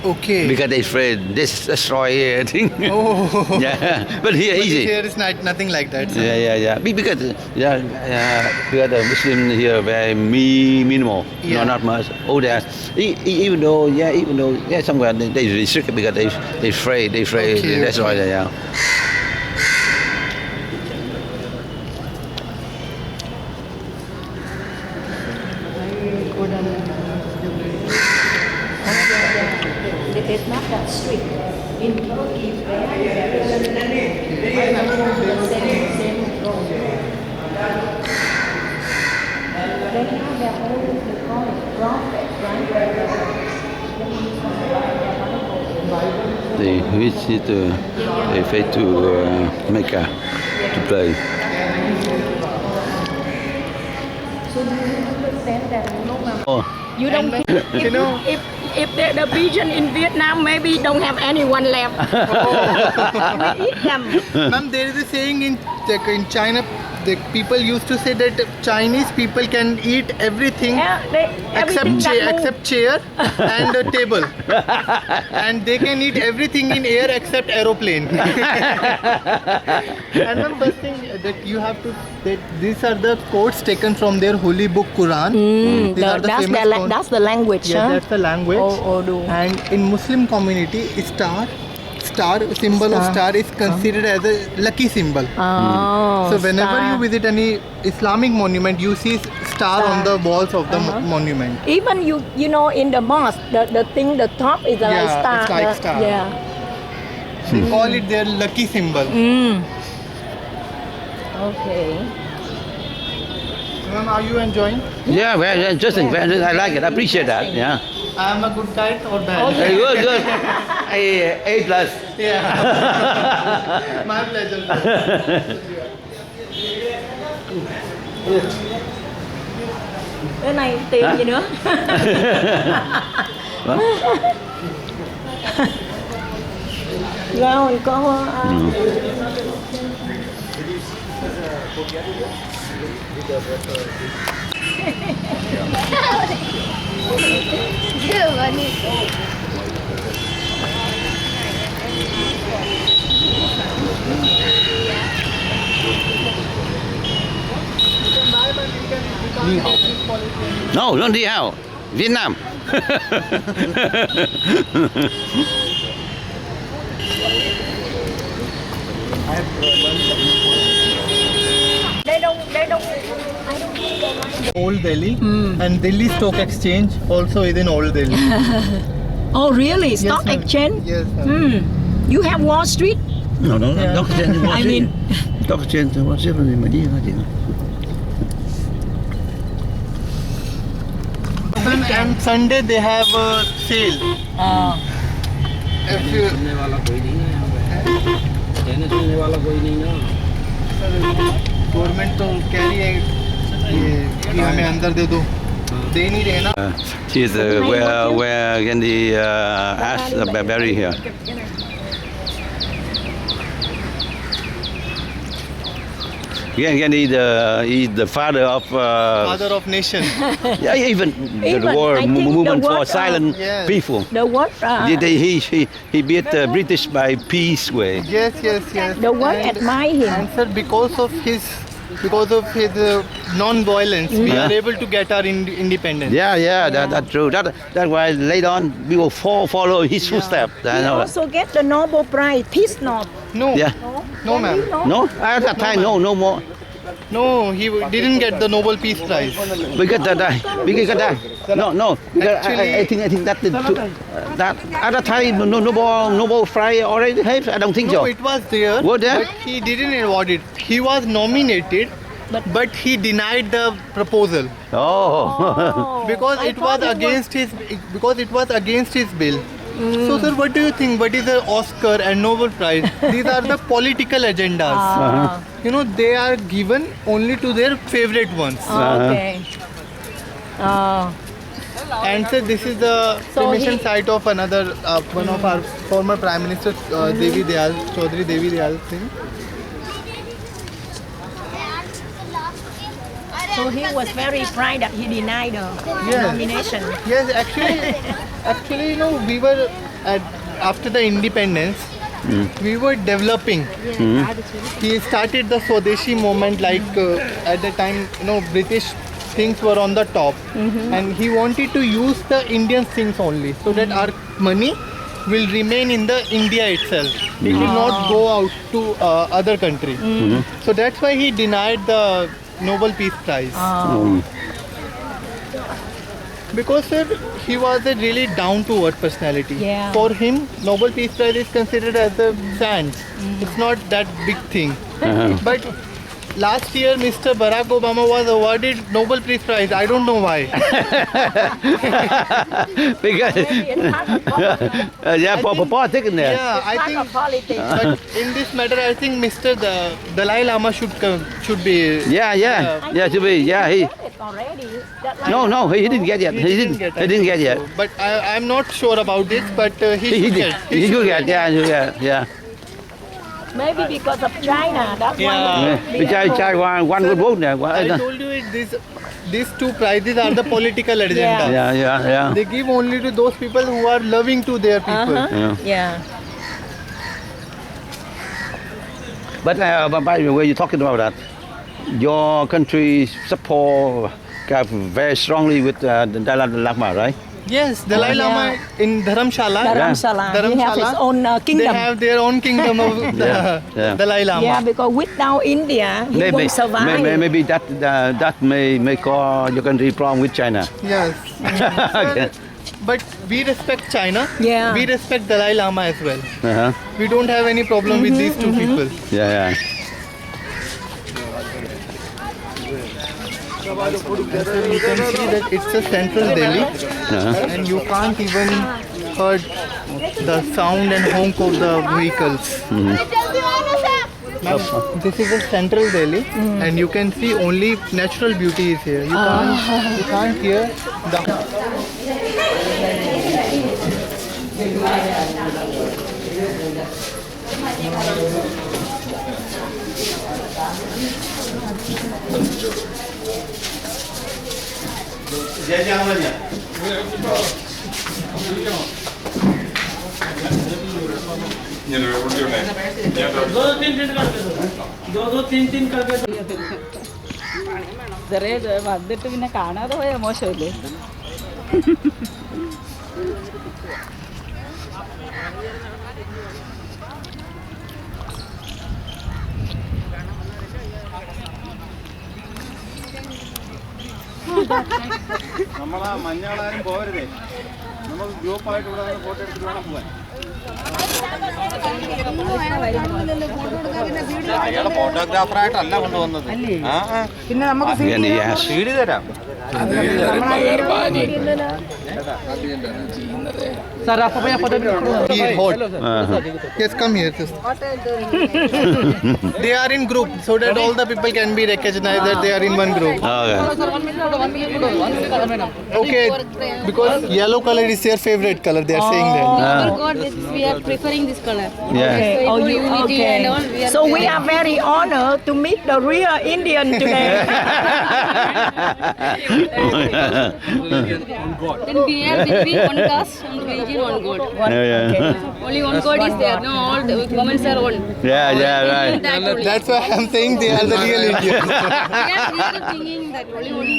Okay. because they afraid this destroy everything. Oh. Yeah, but here But easy. here is nothing like that. sir. Yeah. Because because the Muslim here very minimal, Yeah. not much. Oh, there. Even though somewhere they restrict because they afraid Okay, that's okay. why. Yeah. In Turkey, they have same role. They have their own, they call it prophet, right? They visit, they fly to Mecca to pray. So do you understand that? Oh. You don't think You know, if the pigeon in Vietnam maybe don't have anyone left. We eat them. ma'am, there is a saying in China, the people used to say that Chinese people can eat everything Everything that move. except chair and a table, and they can eat everything in air except aeroplane. And the first thing that you have to, that these are the quotes taken from their holy book Quran. These are the famous quotes. That's the language, Yeah, huh? that's the language. Urdu. And in Muslim community, star symbol of star is considered as a lucky symbol. Oh, So whenever star. you visit any Islamic monument, you see star on the walls of the monument. Even you know in the mosque, the thing, the top is like Yeah, star. it's like star. Yeah. They call it their lucky symbol. Okay. Ma'am, are you enjoying? Yeah, very interesting. Very interesting. I like it. I appreciate that. Yeah. I am a good guide or bad? Very good, good. A plus. Yeah. My pleasure. Cái này tiền gì nữa? Rồi có No, don't đi hao. Vietnam. They don't I don't think they like Old Delhi and Delhi Stock Exchange also is in Old Delhi. Oh really? Stock ma'am. exchange? Yes. Ma'am. You have Wall Street? No, no, Yeah. Dr. Chen was I mean- Dr. Chen was in Medina. And Sunday they have a sale. If you, सुनने वाला कोई नहीं है यहाँ पे कहने सुनने वाला कोई नहीं है गवर्नमेंट तो कह रही है कि हमें अंदर दे दो, दे नहीं रहे ना. She is where Gandhi asked Barry here. Yeah, Gandhi is the father of Father of nation. yeah, even the Even, war I think the movement for word, silent yes. people. The what? He beat the British by peace way. Yes, yes, yes. The what And- admire him? And sir, because of his non-violence, we Yeah. are able to get our independence. Yeah, that's true. That's why later on we will follow his footsteps. I He know that. also get the Nobel Prize, Peace Nobel. No, Yeah. No, ma'am. No, at that time, no more. no, he didn't get the Nobel Peace Prize. Because that. No. Because I think that that at that time Nobel Prize already have. I don't think No, so. it was there, Was there? but he didn't award it. He was nominated, but he denied the proposal Oh. because it was against his bill. So, sir, what do you think? What is the Oscar and Nobel Prize? These are the political agendas. You know, they are given only to their favorite ones. Okay. And sir, this is the So cremation he- site of another one of our former Prime Minister, Devi Dayal, Chaudhary Devi Dayal Singh. So he was very proud that he denied the Yes. nomination. Yes, actually, you know, we were after the independence, we were developing. He started the Swadeshi movement, like at the time, you know, British things were on the top, and he wanted to use the Indian things only, so that our money will remain in the India itself. It will not go out to other country. So that's why he denied the Nobel Peace Prize. Because sir, he was a really down-to-earth personality. Yeah. For him, Nobel Peace Prize is considered as a sand. It's not that big thing. But last year, Mr. Barack Obama was awarded Nobel Peace Prize. I don't know why. Because yeah, for politics there. Yeah, I think. politics. But in this matter, I think Mr. Dalai Lama should be. Yeah, to be. Yeah, he. Already. No, he didn't get yet. He didn't get yet. But I'm not sure about this. But he should get. He should get. Yeah. Maybe because of China. That's Yeah. why. Which one good vote there. I told you these two prizes are the political agenda. Yeah. They give only to those people who are loving to their people. Yeah. Yeah. But by the way, you're talking about that, your country support very strongly with the Dalai Lama, right? Yes, Dalai Lama in Dharamshala. Dharamshala. He have his own They kingdom. have their own kingdom of the Yeah. Dalai Lama. Yeah, because without India, he won't survive. Maybe that may cause your country problem with China. Yes. Okay. But we respect China. Yeah. We respect Dalai Lama as well. Uh-huh. We don't have any problem with these two people. Yeah. You can see that it's a central Delhi, and you can't even heard the sound and honk of the vehicles. This is a central Delhi, and you can see only natural beauty is here. You can't hear the. വന്നിട്ട് പിന്നെ കാണാതെ പോയാൽ മോശമല്ലേ? നമ്മളാ മഞ്ഞാളാരും പോകരുതേ, നമ്മൾ ഗ്രൂപ്പായിട്ട് ഇവിടെ ഫോട്ടോ എടുത്തിട്ട് വേണം പോകാൻ. അയാളെ ഫോട്ടോഗ്രാഫറായിട്ടല്ല കൊണ്ടുവന്നത്. പിന്നെ നമുക്ക് സീഡി തരാം. Here, hot. Yes, come here. They are in group, so that all the people can be recognized that they are in one group. Okay, because yellow color is their favorite color. They are saying that. Our God, we are preferring this color. Yeah. Oh, For you unity okay? and all, we are So we are very honored to meet the real Indian today. Then we are between one caste, one religion, one God. Only one God is there. No, all the women are one. Yeah, right. That only. That's why I'm saying they are the real Indians. We are really thinking that only one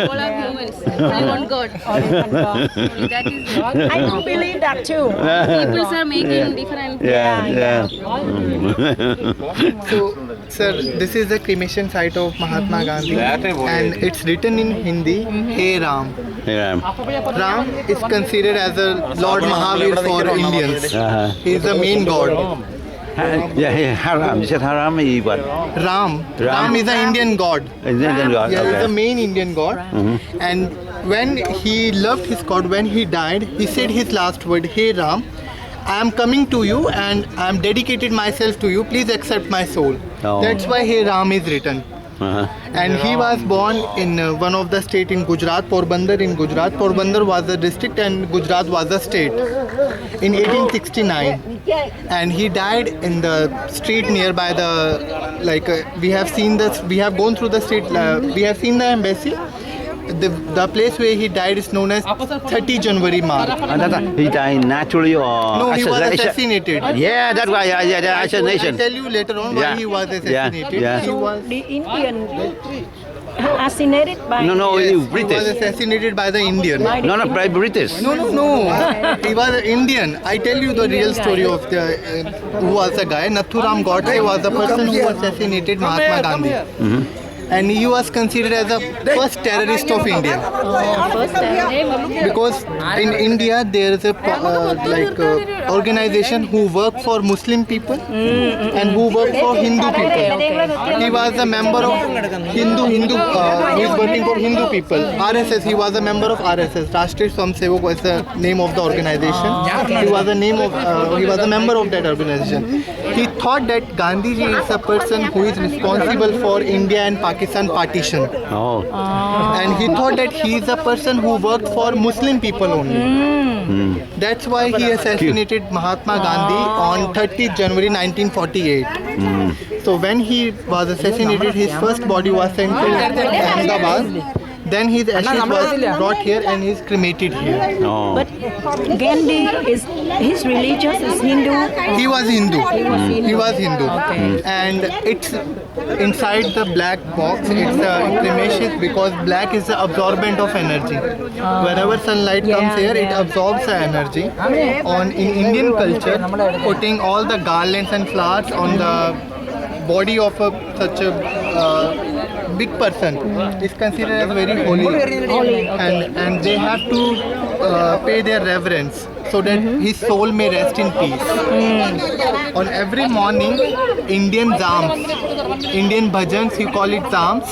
all are humans. Only one God. Only that is I do believe that too. people are making different. Yeah. So, sir, this is the cremation site of Mahatma Gandhi, and it's written in Hindi, Hey Ram. Ram is considered as a Lord Mahavir for Indians. He is the main god. Haram. You said Haram is what? Ram is an Indian god. Indian God. Yeah, he's the Okay. main Indian god. And when he loved his god, when he died, he said his last word, Hey Ram, I am coming to you and I am dedicated myself to you. Please accept my soul. Oh. That's why Hey Ram is written. And he was born in one of the state in Gujarat, Porbandar in Gujarat. Porbandar was the district and Gujarat was the state in 1869. And he died in the street nearby the, we have seen this, we have gone through the street, we have seen the embassy. The place where he died is known as 30 January Mark. He died naturally or No, he was assassinated. Yeah, that's why. Yeah, I'll assassination. tell you later on why he was assassinated. Yeah. He was The Indian assassinated by No, Yes, he he was British. assassinated by the Indian. No, by British. No. He was an Indian. I tell you the real story of the who was the guy. Nathuram Godse was the person who assassinated Mahatma Gandhi. and he was considered as the first terrorist of India. First time. Because in India there is a organization who work for Muslim people and who work for Hindu people. He was a member of Hindu who is working for Hindu people. RSS, he was a member of RSS. Rashtriya Swayamsevak was the name of the organization. He was a member of that organization. He thought that Gandhiji is a person who is responsible for India and Pakistan partition. Oh. And he thought that he is a person who worked for Muslim people only. That's why he assassinated Mahatma Gandhi on 30th January 1948. So when he was assassinated, his first body was sent to Ahmedabad. Then his ashes was brought here and he's cremated here. Oh. But Gandhi is his religious is Hindu. He was Hindu. He was Hindu. And it's inside the black box. It's cremaceous because black is the absorbent of energy. Whenever sunlight comes here, it absorbs the energy. In Indian culture, putting all the garlands and flowers on the body of such a big person is considered as very holy. And they have to pay their reverence so that his soul may rest in peace. On every morning, Indian zams, Indian bhajans, you call it zams,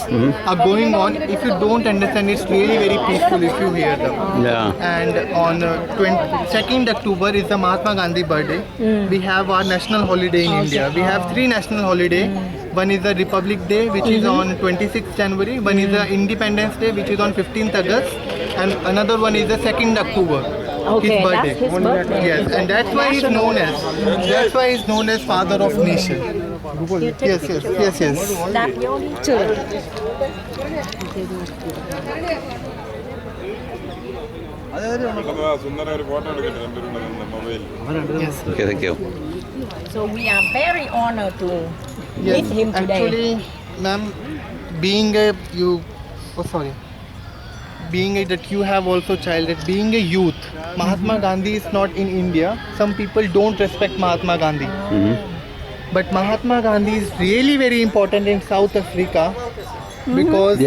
are going on. If you don't understand, it's really very peaceful if you hear them. Yeah. And on 2nd October is the Mahatma Gandhi birthday. We have our national holiday in India. We have 3 national holidays. One is the Republic Day, which is on 26th January. One is the Independence Day, which is on 15th August. And another one is the 2nd October. Okay, His birthday. that's his birthday. Yes, and that's why he's known as father of nation. Yes. That your സുന്ദര ഒരു photo എടുക്കട്ടെ രണ്ടുപേരും mobile. Okay, thank you. So we are very honored to Yes, meet him today. actually, ma'am, being that you have also child, that being a youth, Mahatma Gandhi is not in India. Some people don't respect Mahatma Gandhi. But Mahatma Gandhi is really very important in South Africa because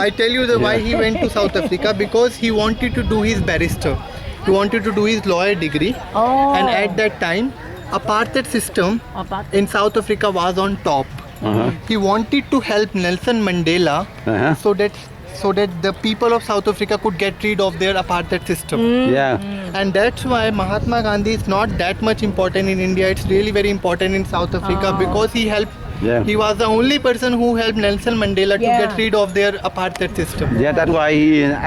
I tell you why he went to South Africa, because he wanted to do his barrister. He wanted to do his lawyer degree. And at that time, apartheid system in South Africa was on top. He wanted to help Nelson Mandela so that the people of South Africa could get rid of their apartheid system. And that's why Mahatma Gandhi is not that much important in India. It's really very important in South Africa because he helped. He was the only person who helped Nelson Mandela to get rid of their apartheid system. Yeah, that's why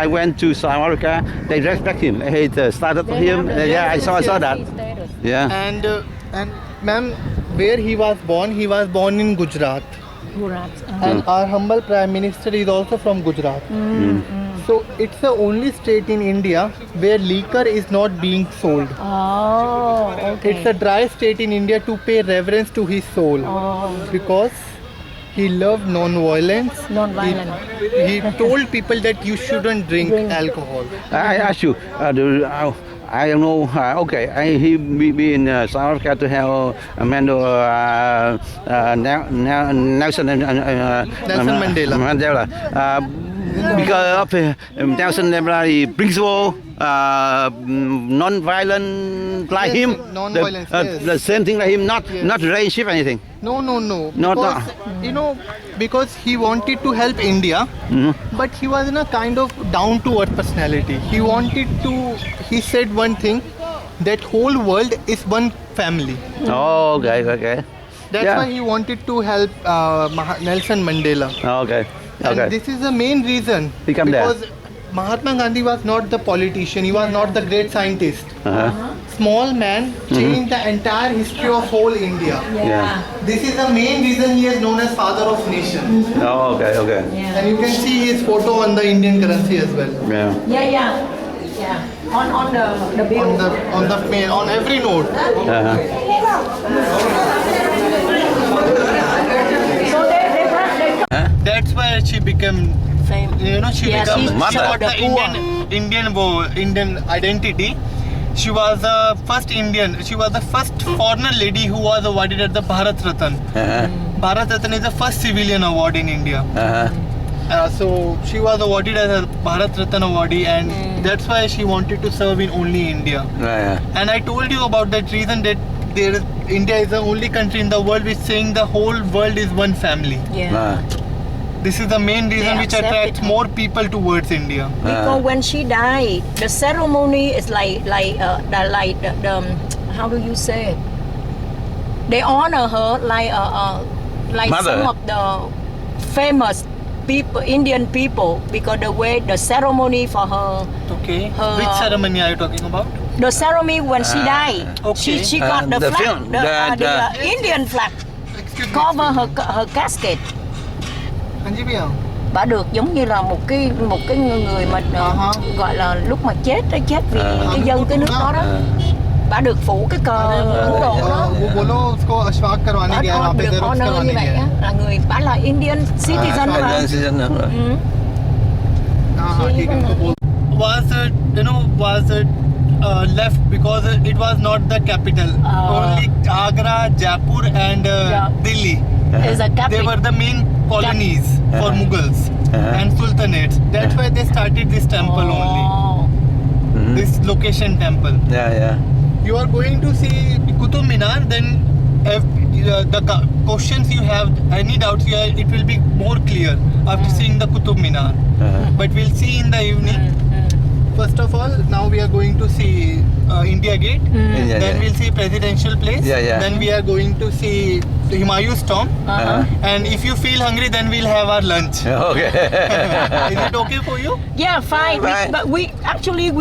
I went to South Africa. They respect him. He started him. I saw that. Yeah. And ma'am, where he was born in Gujarat. And our humble Prime Minister is also from Gujarat. So it's the only state in India where liquor is not being sold. Okay. It's a dry state in India to pay reverence to his soul. Because he loved non-violence. He told people that you shouldn't drink alcohol. I ask you, I don't know. Okay, he be in South Africa to have Nelson Mandela. Because of Nelson Mandela principle, non-violent like him. Non-violence, yes. The same thing like him, not relationship anything. No. Not Because he wanted to help India, but he was in a kind of down-to-earth personality. He said one thing, that whole world is one family. Oh, okay. That's why he wanted to help Nelson Mandela. Okay. And this is the main reason. He come there. Because Mahatma Gandhi was not the politician, he was not the great scientist. Small man changed the entire history of whole India. This is the main reason he is known as father of nation. Oh, okay. And you can see his photo on the Indian currency as well. Yeah. On the bill. On every note. So they That's why she became famous. She got the Indian identity. She was the first Indian. She was the first foreigner lady who was awarded at the Bharat Ratna. Bharat Ratna is the first civilian award in India. Uh-huh. So she was awarded as a Bharat Ratna awardee, and that's why she wanted to serve in only India. Yeah. And I told you about that reason that India is the only country in the world which saying the whole world is one family. Yeah. This is the main reason They which accept attracts it. more people towards India. Because when she died, the ceremony is like the how do you say it? They honor her like Mother. some of the famous people, Indian people, because the way the ceremony for her, Okay. Her- Which ceremony are you talking about? the ceremony when she died, okay. she got the The flag, film, the Indian flag Excuse me. cover her casket. Hanji bhaiya. Bà được giống như là một cái người mà gọi là lúc mà chết vì cái dân cái nước đó đó. Bà được phủ cái cờ Ấn Độ đó. वो बोलो उसको अशफाक करवाने गया वहाँ पे Được जरूर honor करवाने như vậy गया. á, là người bà là Indian citizen mà. हाँ ठीक है उनको बोल. Was left because it was not the capital. Only Agra, Jaipur and Delhi. Is a They capital. were the main colonies for Mughals and sultanates. That's why they started this temple only. This location temple. Yeah. You are going to see Qutub Minar, then if the questions you have, any doubts you have, it will be more clear after seeing the Qutub Minar. But we'll see in the evening. First of all, now we are going to see India Gate. Then we'll see Presidential Place. Yeah. Then we are going to see Humayun's tomb. And if you feel hungry, then we'll have our lunch. Okay. Is it okay for you? Yeah, fine. Right. But we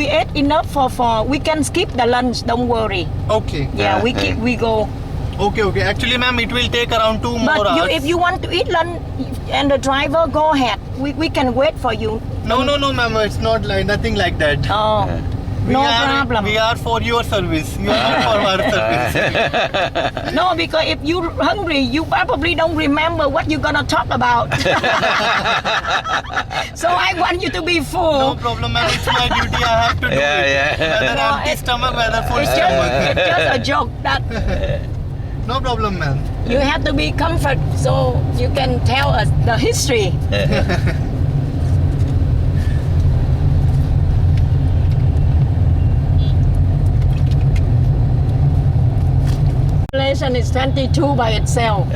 ate enough for we can skip the lunch. Don't worry. Okay. Yeah, we go. Okay. Actually, ma'am, it will take around 2 more But hours. if you want to eat lunch and the driver go ahead, we can wait for you. No, ma'am. It's not like nothing like that. Oh, no problem. We are for your service. You are not for our service. No, because if you're hungry, you probably don't remember what you're gonna talk about. So I want you to be full. No problem, ma'am. It's my duty. I have to do it. Yeah. Whether No, empty stomach, whether full It's stomach. just a joke that No problem, ma'am. you have to be comfort so you can tell us the history. Population is 22 by itself,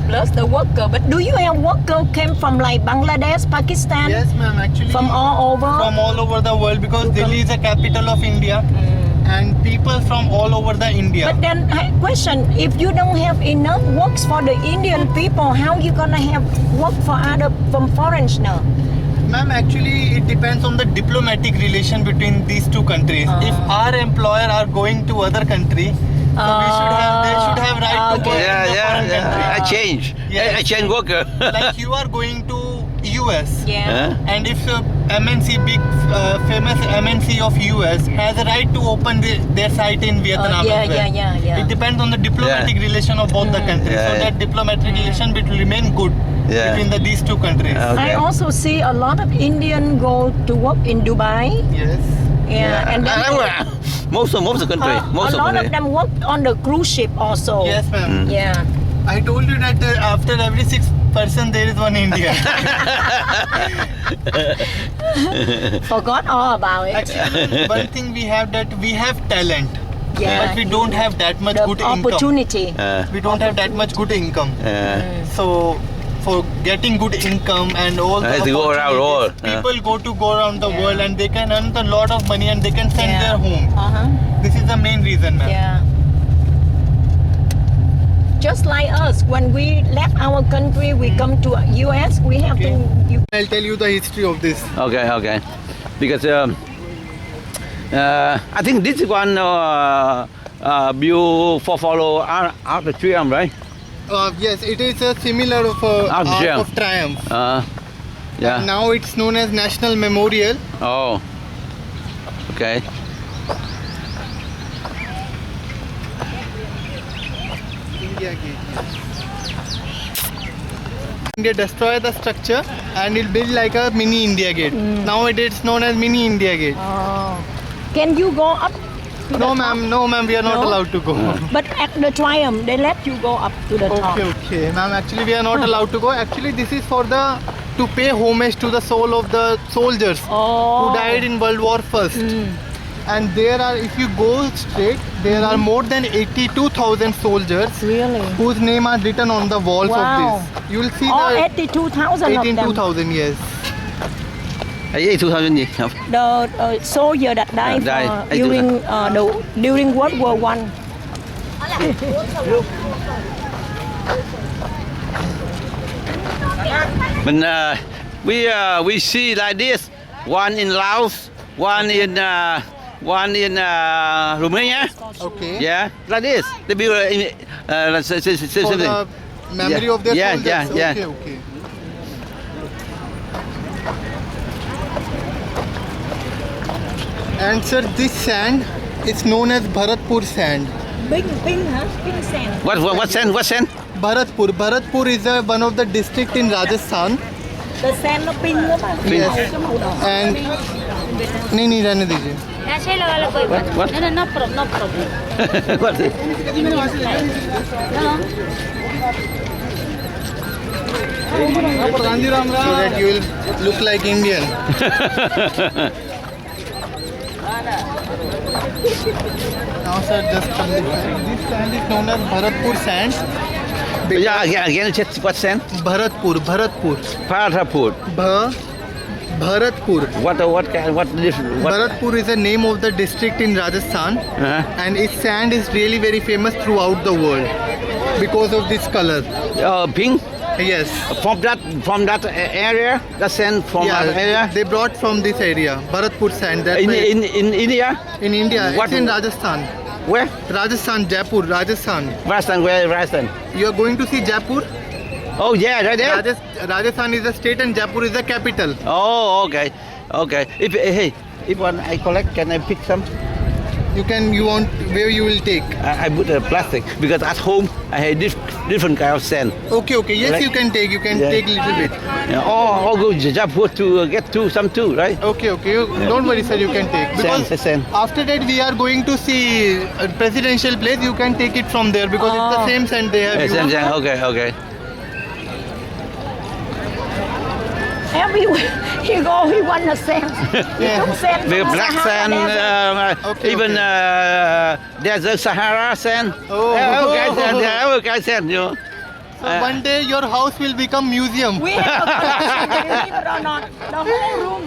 plus the worker. But do you have worker came from like Bangladesh, Pakistan, Yes, ma'am. Actually, from all over? from all over the world, because Delhi is the capital of India, and people from all over the India. But then, question: if you don't have enough works for the Indian people, how you gonna have work for other from foreigners? Ma'am, actually, it depends on the diplomatic relation between these two countries. If our employer are going to other country, so they should have right to work in the foreign country. I change. Yes. I change worker. Like you are going to US, Yeah. and if MNC, big famous MNC of US has a right to open their site in Vietnam as well. Yeah. It depends on the diplomatic relation of both the countries. Yeah, So yeah. that diplomatic relation will remain good Yeah. between these two countries. I also see a lot of Indian go to work in Dubai. Yes. Yeah, and then most of country. a Most of lot country. of them work on the cruise ship also. Yes, ma'am. Yeah. I told you that after every 6 person there is one Indian. Forgot all about it. Actually, one thing we have that we have talent, Yeah. but we don't have that much The good income. opportunity. We don't have that much good income. So for getting good income and all the Has to go around opportunities, world. people go around the world and they can earn a lot of money and they can send Yeah. their home. Uh-huh. This is the main reason, ma'am. Yeah. Just like us, when we left our country, we come to US, we have Okay. to. I'll tell you the history of this. Okay. Because I think this one view for follow Arc of Triumph, right? Yes, it is a similar of Arc Arc Triumph. of Triumph. Yeah. And now it's known as National Memorial. Oh. Okay. India Gate. India destroy the structure and it built like a mini India Gate. Now it is known as mini India Gate. Oh. Can you go up to No, the ma'am. No, ma'am. We are not No? allowed to go. top? But at the Triumph, they let you go up to the top. Okay, ma'am. Actually, we are not allowed to go. Actually, this is for the to pay homage to the soul of the soldiers Oh. who died in World War First. And there are, if you go straight, there are more than 82,000 soldiers Really? whose name are written on the walls Wow. of this. You will see Oh, the 82,000 of them. 82,000. Yes. 82,000 gì không? The soldier that died Died. during World War One. Mình we see like this, one in Laos, one in Romania. Okay. Yeah, like this. They build For the memory of their Yeah, soldiers. yeah, yeah. Okay, okay. And sir, this sand is known as Bharatpur sand. Pink, huh? Pink sand. What sand? What sand? Bharatpur. Bharatpur is one of the district in Rajasthan. The sand nó pink lắm à? Yes. Cái màu đỏ. And नहीं रहने दीजिए. ऐसे लगा लो कोई बात What? नहीं no problem no problem What is? So that you will look like Indian. Now sir, just come this side. This sand is known as Bharatpur sand. Yeah, again, just what sand? Bharatpur. Bharatpur. Bharatpur. What kind? What this? What? Bharatpur is the name of the district in Rajasthan, and its sand is really very famous throughout the world because of this color. Pink. Yes. From that area, the sand from that area. They brought from this area, Bharatpur sand. That's In why India. in India, What- it's in Rajasthan. Where? Rajasthan, Jaipur, Rajasthan. Rajasthan. Where? Rajasthan. You are going to see Jaipur. Oh yeah, right there. Rajasthan is the state and Jaipur is the capital. Oh, okay, okay. If one I collect, can I pick some? You want where you will take. I put plastic because at home I have different kind of sand. Okay. Yes, Like- you can take. You can Yeah. take little bit. Yeah, or go to Jaipur to get some too, right? Okay. Don't worry, sir. You can take. Because Sand. after that we are going to see a presidential place. You can take it from there because it's the same sand they have. Yeah, used. sand. Okay. Everywhere he go, he want the sand. He took sand The from black Sahara sand, Desert. Okay, even okay. there's a Sahara sand. Oh. Okay, sand, you know. So one day your house will become museum. We have a collection, believe it or not. The whole room.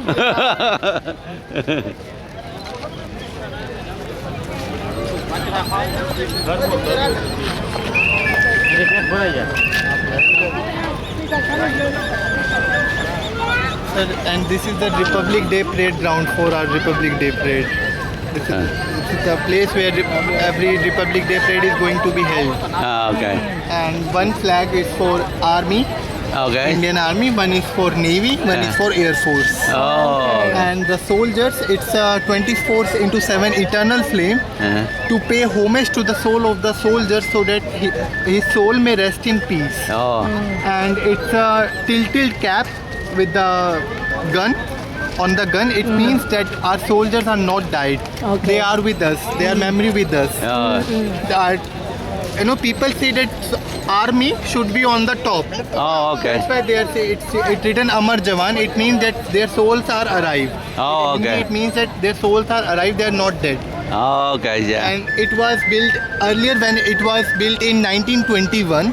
Sir, and this is the Republic Day parade ground for our Republic Day parade. This is the place where every Republic Day parade is going to be held. Okay. And one flag is for Army, Okay. Indian Army, one is for Navy, one is for Air Force. Oh. And the soldiers, it's a 24/7 eternal flame to pay homage to the soul of the soldier so that his soul may rest in peace. Oh. And it's a tilted cap with the gun. On the gun, it means that our soldiers are not died. Okay. They are with us. They are memory with us. Oh. People say that army should be on the top. Oh, okay. That's why they are say it's written Amar Jawan. It means that their souls are alive. Oh, In Hindi, okay. It means that their souls are alive. They are not dead. Oh, okay, yeah. And it was built earlier when it was built in 1921.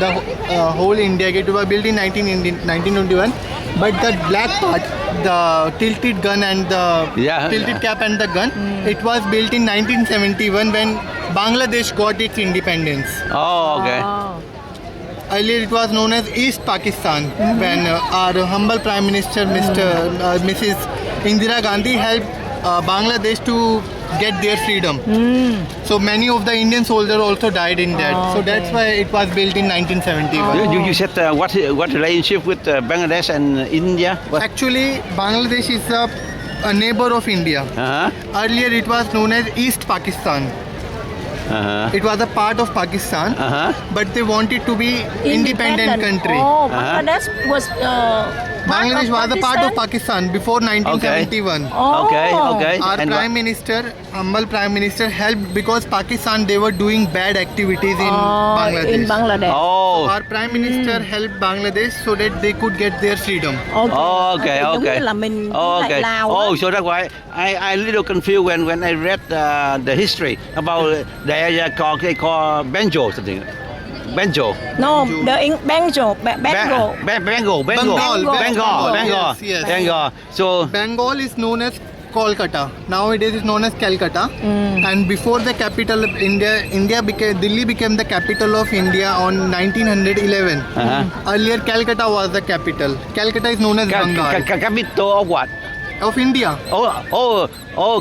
The whole India Gate was built in 1921. But the black part, the tilted gun and the Yeah. tilted cap and the gun, it was built in 1971 when Bangladesh got its independence. Oh, okay. Earlier it was known as East Pakistan when our humble Prime Minister Mrs. Indira Gandhi helped Bangladesh to get their freedom. So many of the Indian soldiers also died in that. So that's why it was built in 1971. You said what relationship with Bangladesh and India? What? Actually, Bangladesh is a neighbor of India. Uh-huh. Earlier it was known as East Pakistan. It was a part of Pakistan, but they wanted to be independent country. Oh, Bangladesh was Bangladesh was a part of Pakistan before 1971. Oh. Okay. Our And Prime Minister, humble Prime Minister, helped because Pakistan they were doing bad activities in Bangladesh. In Bangladesh. Oh. Our Prime Minister helped Bangladesh so that they could get their freedom. Okay. Giống Okay. như là mình Oh, lại okay. Lào á. Oh, so that's why I little confused when I read the history about the area they call Bengal something. Bengal. No, the Bengal. Bengal. Yes. Bengal. So Bengal is known as Kolkata. Nowadays it's known as Calcutta. And before the capital of Delhi became the capital of India on 1911. Earlier Calcutta was the capital. Calcutta is known as Bengal capital of what? of India. Oh.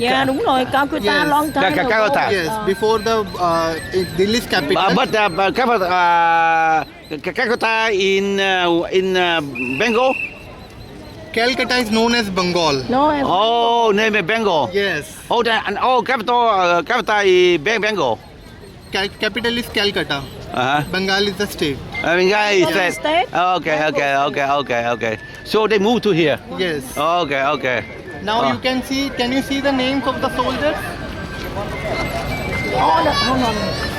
Dạ đúng rồi, Calcutta Yes. long time ago. Calcutta. Yes, before the Delhi's capital. But Calcutta in Bengal. Calcutta is known as Bengal. No, em Oh, name is Bengal. Yes. Oh, capital is Bengal. Capital is Calcutta. Bengal is the state. I mean, guys, Bengal state? okay. So they moved to here. Yes. Okay. Now Oh. you can see. Can you see the names of the soldiers? hold on.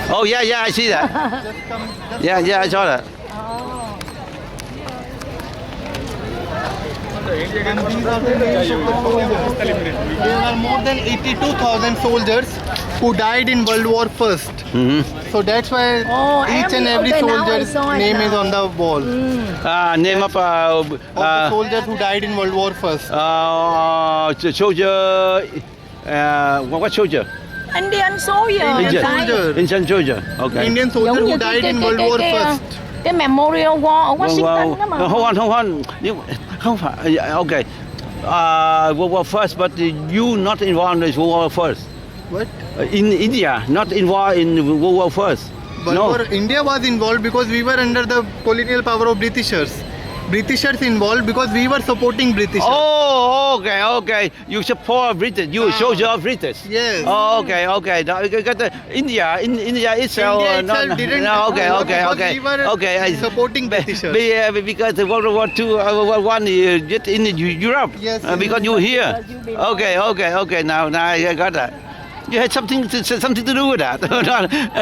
Oh yeah, I see that. Just come. Yeah, I saw that. There are more than 82,000 soldiers who died in World War First. So that's why each and every okay, now I saw soldier's it name is now. on the wall. Name of Of the soldiers who died in World War First. soldier. What soldier? Indian soldier. Indian Cái- soldier. Indian soldier. Okay. Indian soldier Giống như who died in World War First. cái Memorial War ở Washington đó mà. Hold on. Không phải. Okay. World War First, but you not involved in World War First. What? In India, not involved in World War First. World No. War, India was involved because we were under the colonial power of Britishers. Britishers involved because we were supporting Britishers. Oh, okay. You support British. You soldier of British. Yes. Oh, okay. Now, because India itself. India itself didn't No, okay. because we were Okay. supporting Britishers. Because the World War II, World War One, get in Europe. Yes, Because you here. Okay. Now I got that. You had something to do with that.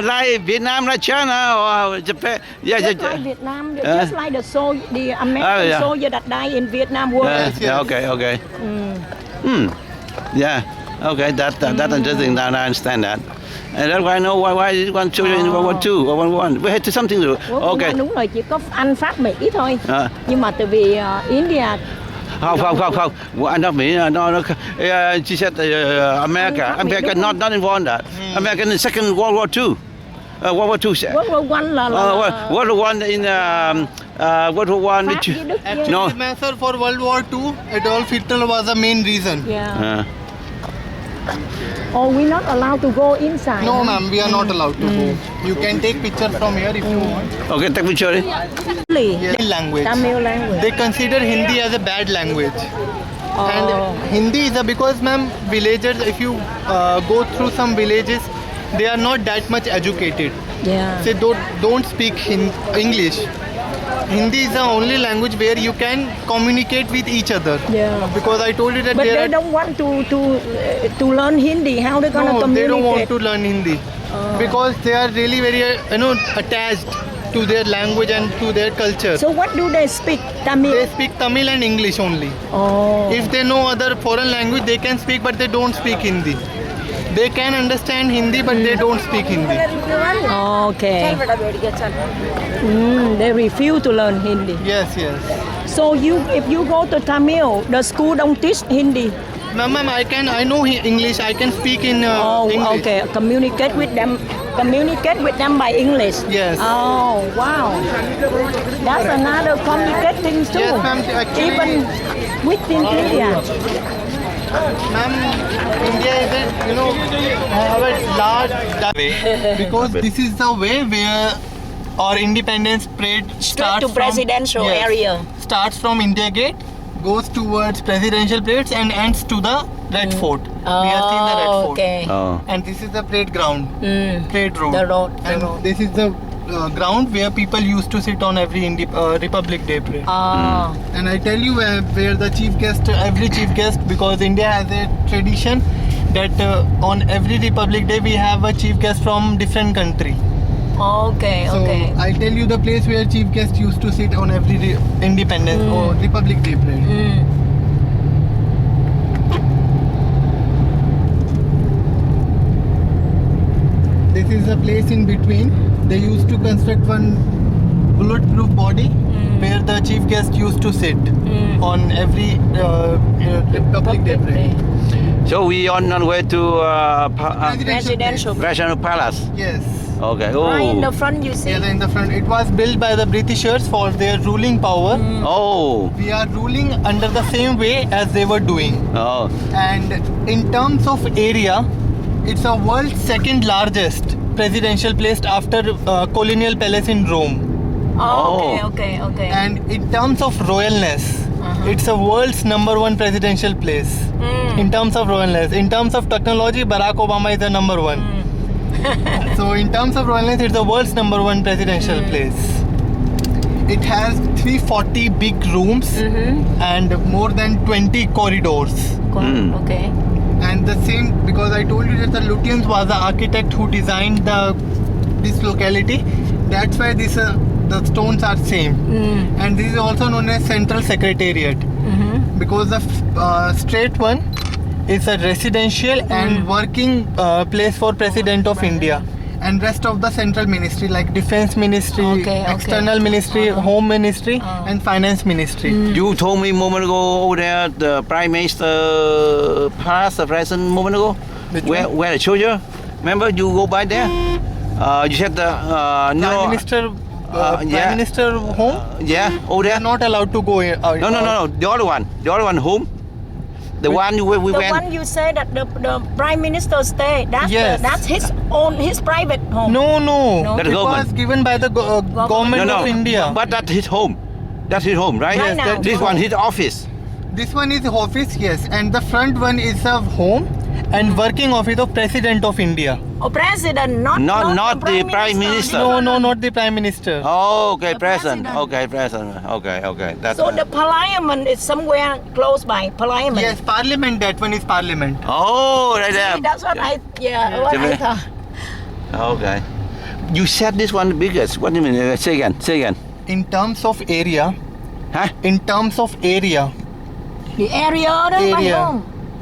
Like Vietnam, like China, or Japan. Yeah, Just like Vietnam, just like the American yeah. soldier that died in Vietnam War. Yes. Okay. Yeah. Okay, that's interesting. Now I understand that. And that's why I know why did one children in World War II or World War One. We had to something to do. Okay. Đúng rồi, chỉ có Anh, Pháp, Mỹ thôi. À. Nhưng mà từ vì India Không. Not me. No. She said America. America not involved in that. America in the Second World War II. World War II. World War One là World War One in World War One. Pháp với Đức. Actually, No. the massacre for World War II, Adolf Hitler was the main reason. Yeah. Oh, we're not allowed to go inside. No, ma'am, we are not allowed to go. You can take pictures from here if you want. Okay, take picture. Really? Yes. Language. Tamil language. They consider Hindi as a bad language. And Hindi is because, ma'am, villagers, if you go through some villages, they are not that much educated. Yeah. They don't speak English. Hindi is the only language where you can communicate with each other. Yeah. Because I told you that But there they are don't want to learn Hindi. How they gonna no, they communicate? don't want to learn Hindi because they are really very attached to their language and to their culture. So what do they speak? Tamil. They speak Tamil and English only. Oh. If they know other foreign language, they can speak, but they don't speak Hindi. They can understand Hindi, but they don't speak Hindi. Okay. They refuse to learn Hindi. Yes. So if you go to Tamil, the school don't teach Hindi. Ma'am, I know English. I can speak in English. Okay. Communicate with them by English. Yes. Oh, wow. That's another complicated thing too. Yes, ma'am, actually- Even within India. Ma'am, India is have a large way because this is the way where our independence parade starts to presidential area. Starts from India Gate, goes towards Presidential Parade and ends to the Red Fort. We are seeing the Red Fort. Okay. Oh. And this is the parade ground, parade road. The road. And this is the ground where people used to sit on every Republic Day parade. And I tell you where the chief guest, every chief guest, because India has a tradition that on every Republic Day we have a chief guest from different country. Okay, So okay. I tell you the place where chief guest used to sit on every Independence or Republic Day parade. This is the place in between. They used to construct one bulletproof body where the chief guest used to sit on every Republic Day parade. So we on our way to Residential. National Palace. Yes. Okay. Right in the Oh. front you see. Yeah, in the front. It was built by the Britishers for their ruling power. Oh. We are ruling under the same way as they were doing. Oh. And in terms of area, it's the world's second largest presidential place after Colonial Palace in Rome. Okay, okay, okay. And in terms of royalness, it's the world's #1 presidential place. In terms of royalness, in terms of technology, Barack Obama is the #1. So in terms of royalness, it's the world's #1 presidential place. It has 340 big rooms and more than 20 corridors. Okay. And the same, because I told you that the Lutyens was the architect who designed this locality. That's why the stones are same. And this is also known as Central Secretariat, because the straight one is a residential and working place for President of India. And rest of the central ministry like Defense Ministry, Okay, okay. External Ministry, Home Ministry and Finance Ministry. You told me a moment ago over there the Prime Minister passed the present moment ago. Which Where I showed you? Remember you go by there? You said the Prime Minister, Prime yeah. Minister home. Yeah, over They there. are not allowed to go in. No. The other one home. The one we The went. one you say that the prime minister stay. That's Yes. that's his private home. No. No. That It government. was given by the government No. of India. But that's his home. That's his home, right? Right now. This one his office. This one is office, yes, and the front one is a home and working office of President of India. Oh, president, not the Prime Minister. No, not the Prime Minister. Oh, okay, The present. president. Okay, present. Okay. That's So the parliament is somewhere close by. Parliament. Yes, Parliament. That one is Parliament. Oh, right See, there. that's what I what I thought. Okay. You said this one the biggest. What do you mean? Say again. In terms of area, Huh? in terms of area, The area đó my Area. home.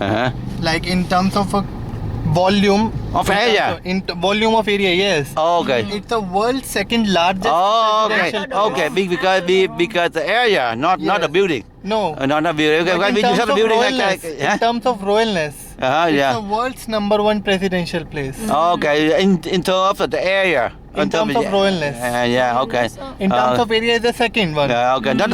Uh-huh. like in terms of volume Of area? volume of area, yes. Okay. It's the world's second largest. Oh, okay. presidential Okay. place. Because the area, not the Yes. building. No. Not building. Okay. But When in you terms said the of building royalness, huh? in terms of royalness, it's Yeah. the world's #1 presidential place. Okay. In terms of the area. In terms of royalness. Yeah. Okay. In terms of area, is the second one. Okay. Not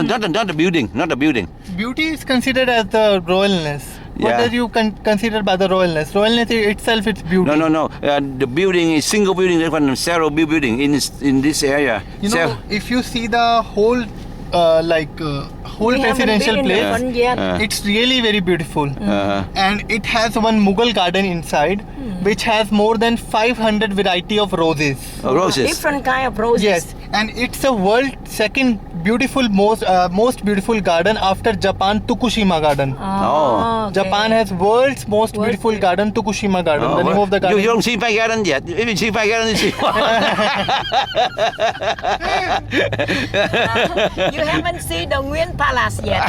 the building. Not the building. Beauty is considered as the royalness. What Yeah. do you consider by the royalness? Royalness itself, it's beauty. No. The building is single building. That one several building in this area. You know, if you see the whole whole We haven't presidential been in the place, one yet. it's really very beautiful. And it has one Mughal garden inside, which has more than 500 variety of roses. Roses. Different kind of roses. Yes, and it's a world second beautiful most beautiful garden after Japan Tokushima Garden. Oh. okay. Japan has world's most World beautiful beauty. garden, Tokushima Garden. The name of the You garden. don't see my garden yet. If you see my garden, you see You haven't seen the Nguyen Palace yet.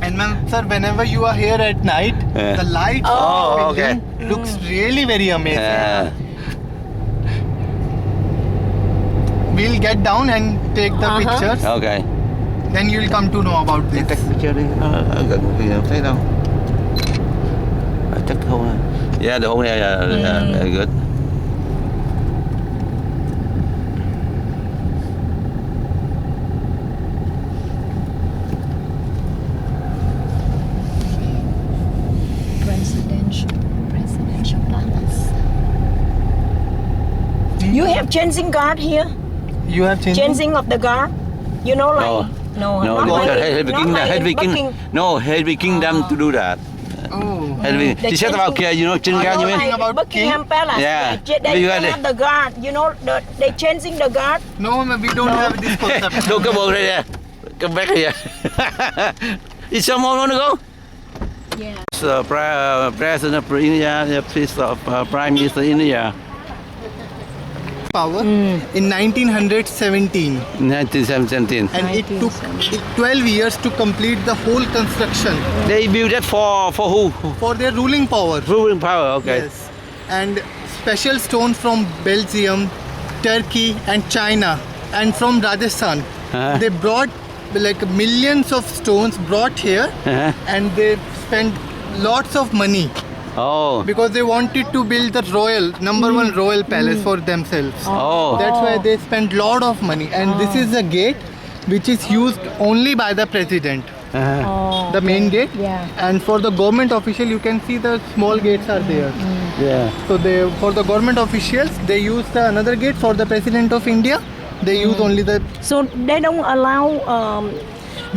And ma'am, sir, whenever you are here at night, the lights Oh, of the okay. building looks really very amazing. We'll get down and take the pictures. Okay. Then you'll come to know about Take this. picture đi. Gần kìa, thấy đâu? Chắc không. Yeah, the whole area very good. You have changing guard here? You have changed. Changing of the guard. You know, like No, not no, like, Hedvig not Kingdom, like in Hedvig Kingdom, Bucking- no, Hedvig Kingdom to do that. Oh. Hedvig, They she said about changing- you know, Chin I Gan, know, you mean? like- about Buckingham Palace. Yeah. They You had have it. the guard. You know, they changing the guard. No, we don't have this concept. Don't come over there. Come back here. Is someone want to go? Yeah. It's, President of India, the priest of Prime Minister India, Power in 1917, 1917. and it took 12 years to complete the whole construction They built that for who? for their ruling power. Ruling power, okay. Yes, and special stones from Belgium, Turkey, and China, and from Rajasthan. Uh-huh. They brought like millions of stones brought here, Uh-huh. and they spent lots of money Oh, because they wanted to build the number one royal palace for themselves. oh, That's why they spent lot of money, and this is a gate which is used only by the president. uh-huh. The main gate. Yeah. And for the government official, you can see the small gates are there. yeah. So for the government officials, they use another gate. For the president of India, they use only the. So they don't allow,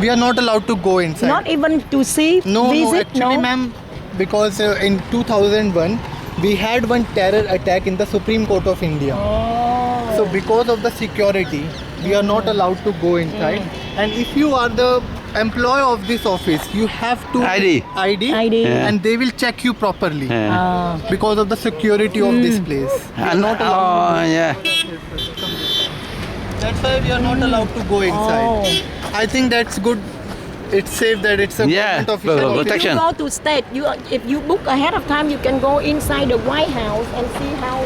We are not allowed to go inside. not even to see, no, visit. actually, ma'am, because in 2001 we had one terror attack in the Supreme Court of India. Oh. So because of the security, we are not allowed to go inside. And if you are the employee of this office, you have to ID. ID. Yeah. and they will check you properly Yeah. because of the security of this place. We are And, not allowed oh, yeah. That's why we are not allowed to go inside. I think that's good. It's safe that it's a Yeah, government official. for office. protection. You go to state. If you book ahead of time, you can go inside the White House and see how.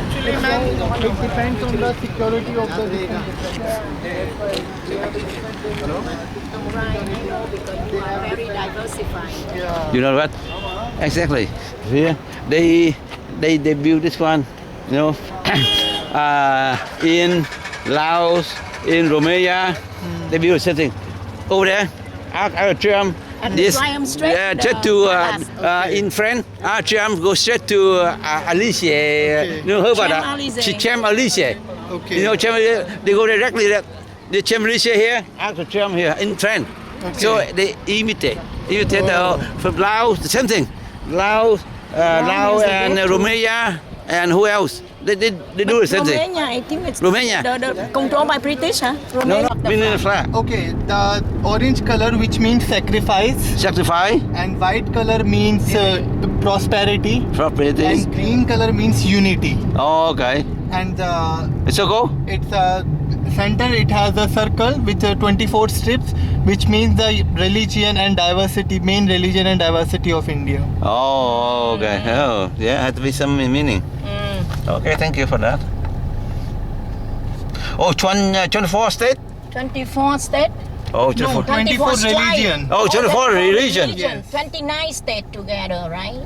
Actually, ma'am, it depends on the security of the Very diversified. You know what? Exactly. Here, they built this one, you know, in Laos, in Romania, they built something over there. Arc of Triumph. And the Triumph Street, Straight the to palace. in France. Arc of Triumph go straight to Elysee. You know heard about that? Champs-Élysées. Champs-Élysées. Okay. You know Champs-Élysées. They go directly there. The Champs-Élysées here, Arc of Triumph here in France. So they imitate from Laos, the same thing. Laos and Romania, and who else? They do the same thing. Romania, I think it's Romania. the controlled by British, huh? No, Romania. no, Vinland flag. Okay, the orange color which means sacrifice, Sacrifice, and white color means prosperity, properties. and green color means unity. Oh, okay. And It's a go. it's a center. It has a circle with 24 strips, which means the religion and diversity, main religion and diversity of India. Oh, okay. Oh, yeah, had to be some meaning. Okay, thank you for that. Oh, 24 state? 24 state. Oh, No, 24. 24 stripe. religion. Oh, 24 religion. Yes. 29 states together, right?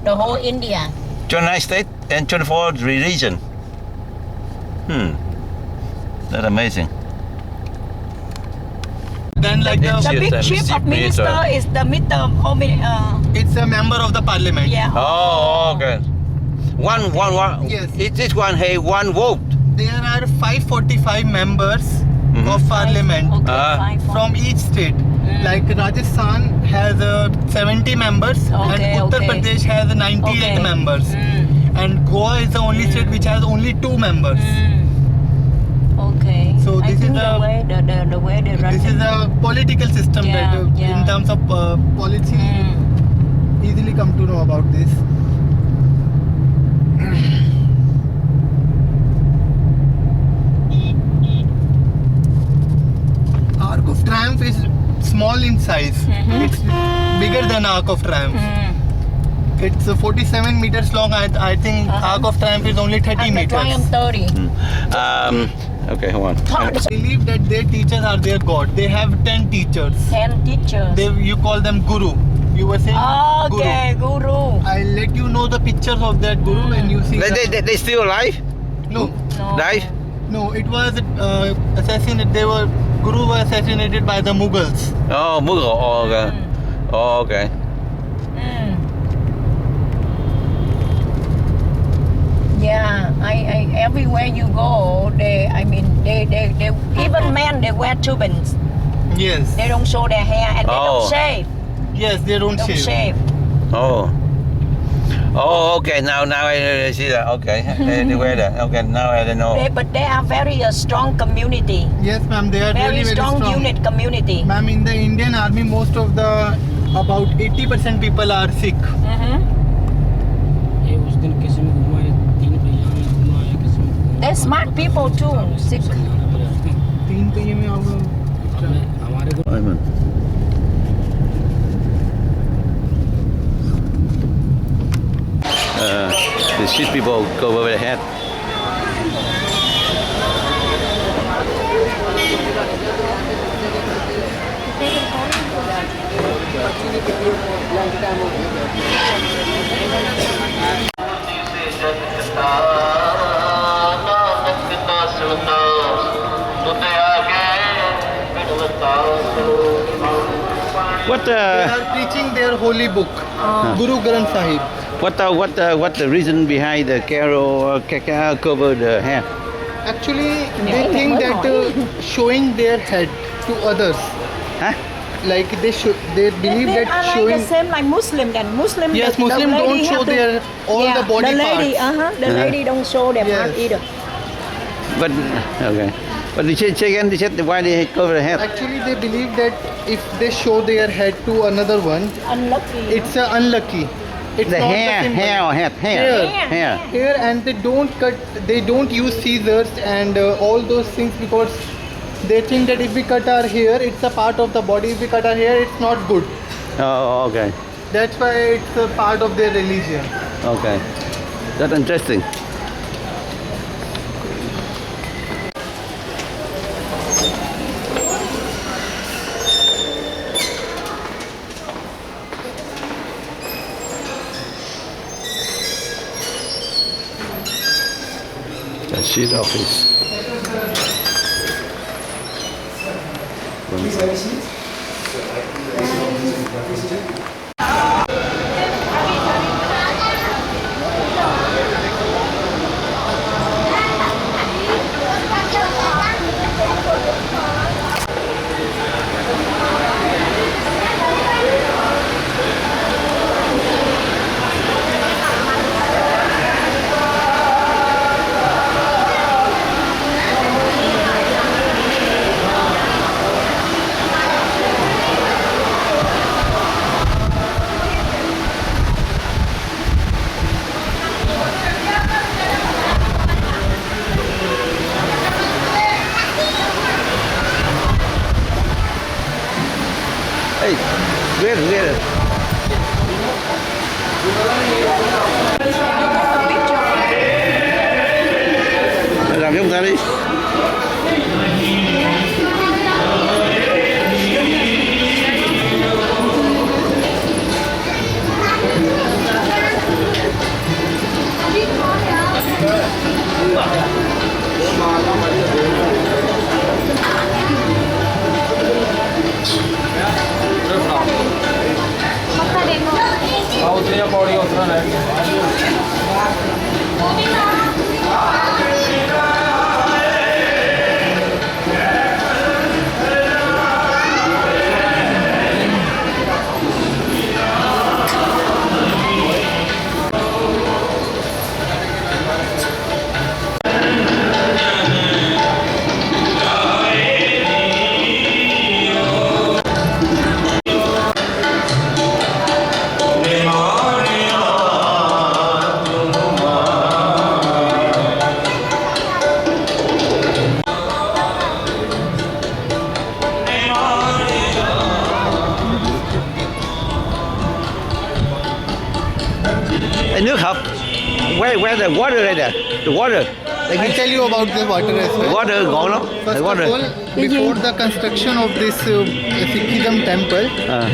The whole India. 29 state and 24 religion. That's amazing. Then like The Yes, big yes, chief of minister. minister is the it's a member of the parliament. yeah. Oh, okay. One. Yes. This one has one vote. There are 545 members Mhm. of parliament Okay, Ah. fine, fine. from each state. Like Rajasthan has 70 members, Okay, and Uttar okay. Pradesh has 98 Okay. members, and Goa is the only state which has only 2 members. Okay. So I this think is the a- way the way they run. This is a political system Yeah, that yeah. in terms of policy easily come to know about this. Arc of Triumph is small in size. It's bigger than Arc of Triumph. It's 47 meters long. I think Arc of Triumph is only 30 And the meters. Triumph 30. Okay, hold on. They believe that their teachers are their god. They have 10 teachers. 10 teachers. You call them guru. You were saying Okay, guru. I'll let you know the pictures of that guru when you see. They still alive? No, No. Live? no, it was assassinated. Guru was assassinated by the Mughals. Oh, Mughal. Oh, okay. Oh, okay. Yeah, I everywhere you go, they even men they wear turbans. Yes. They don't show their hair and they Oh. don't shave. Yes, they don't Don't shave. shave. Oh. Oh, okay. Now I see that. Okay, they wear that. Okay, now I don't know. But they are very strong community. Yes, ma'am, they are Very really very strong strong. unit community. Ma'am, in the Indian army, most of the about 80% people are Sikh. Mm-hmm. ये उस दिन किसी में घुमा है 3 पहिया में घुमा है किसी में घुमा है। They're smart people too. Sikh. समझाना पड़ेगा। तीन पहिए में आओगे अब मैं हमारे को Ayman. The Sikh people go over the head. What They are preaching their holy book, Guru Granth Sahib. what the reason behind the carol cover the head? Actually, they think that showing their head to others, Huh? like they believe They that are like showing. the same like Muslim. Then Muslim. Yes, the Muslim lady don't show have to- their all yeah, the body the lady, parts. The lady don't show their Yes. part either. But okay. But they say again. They said why they cover the head. Actually, they believe that if they show their head to another one, Unlucky. it's unlucky. It's The not hair, the symbol. hair or head, hair, Hair. hair. Here, and they don't cut. They don't use scissors and all those things because they think that if we cut our hair, it's a part of the body. If we cut our hair, it's not good. Oh, okay, That's why it's a part of their religion. okay. That's interesting. Sheet office. Hey, where? Làm cho ông ta đi. उतनी पौड़ी उतना रह Nước hộp. Where the water right there? The water. I'll tell you about the water as well. Water ngon lắm. First The water. of all, before the construction of this Sikhism temple,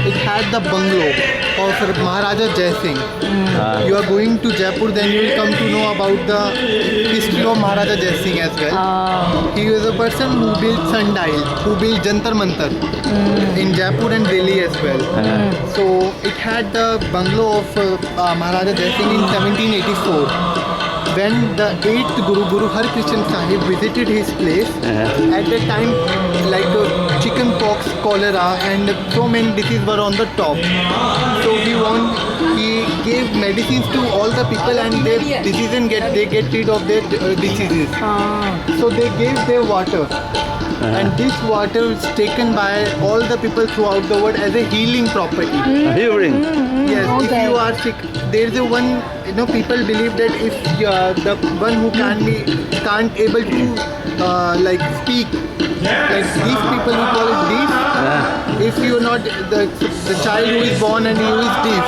it had the bungalow of Maharaja Jai Singh. You are going to Jaipur, then you will come to know about the history of Maharaja Jai Singh as well. He was a person who built sundial, who built Jantar Mantar in Jaipur and Delhi as well. So it had the bungalow of Maharaja Jai Singh in 1784. when the 8th Guru, Guru Har Krishan Sahib, visited his place, at that time, like chicken pox, cholera, and so many diseases were on the top. So he gave medicines to all the people, and they get rid of their diseases. So they gave their water. And this water is taken by all the people throughout the world as a healing property. Hearing. Yes, if you are sick, there is a one. People believe that if the one who can't able to like speak, like these people who call it deaf. If you are not the child who is born and who is deaf,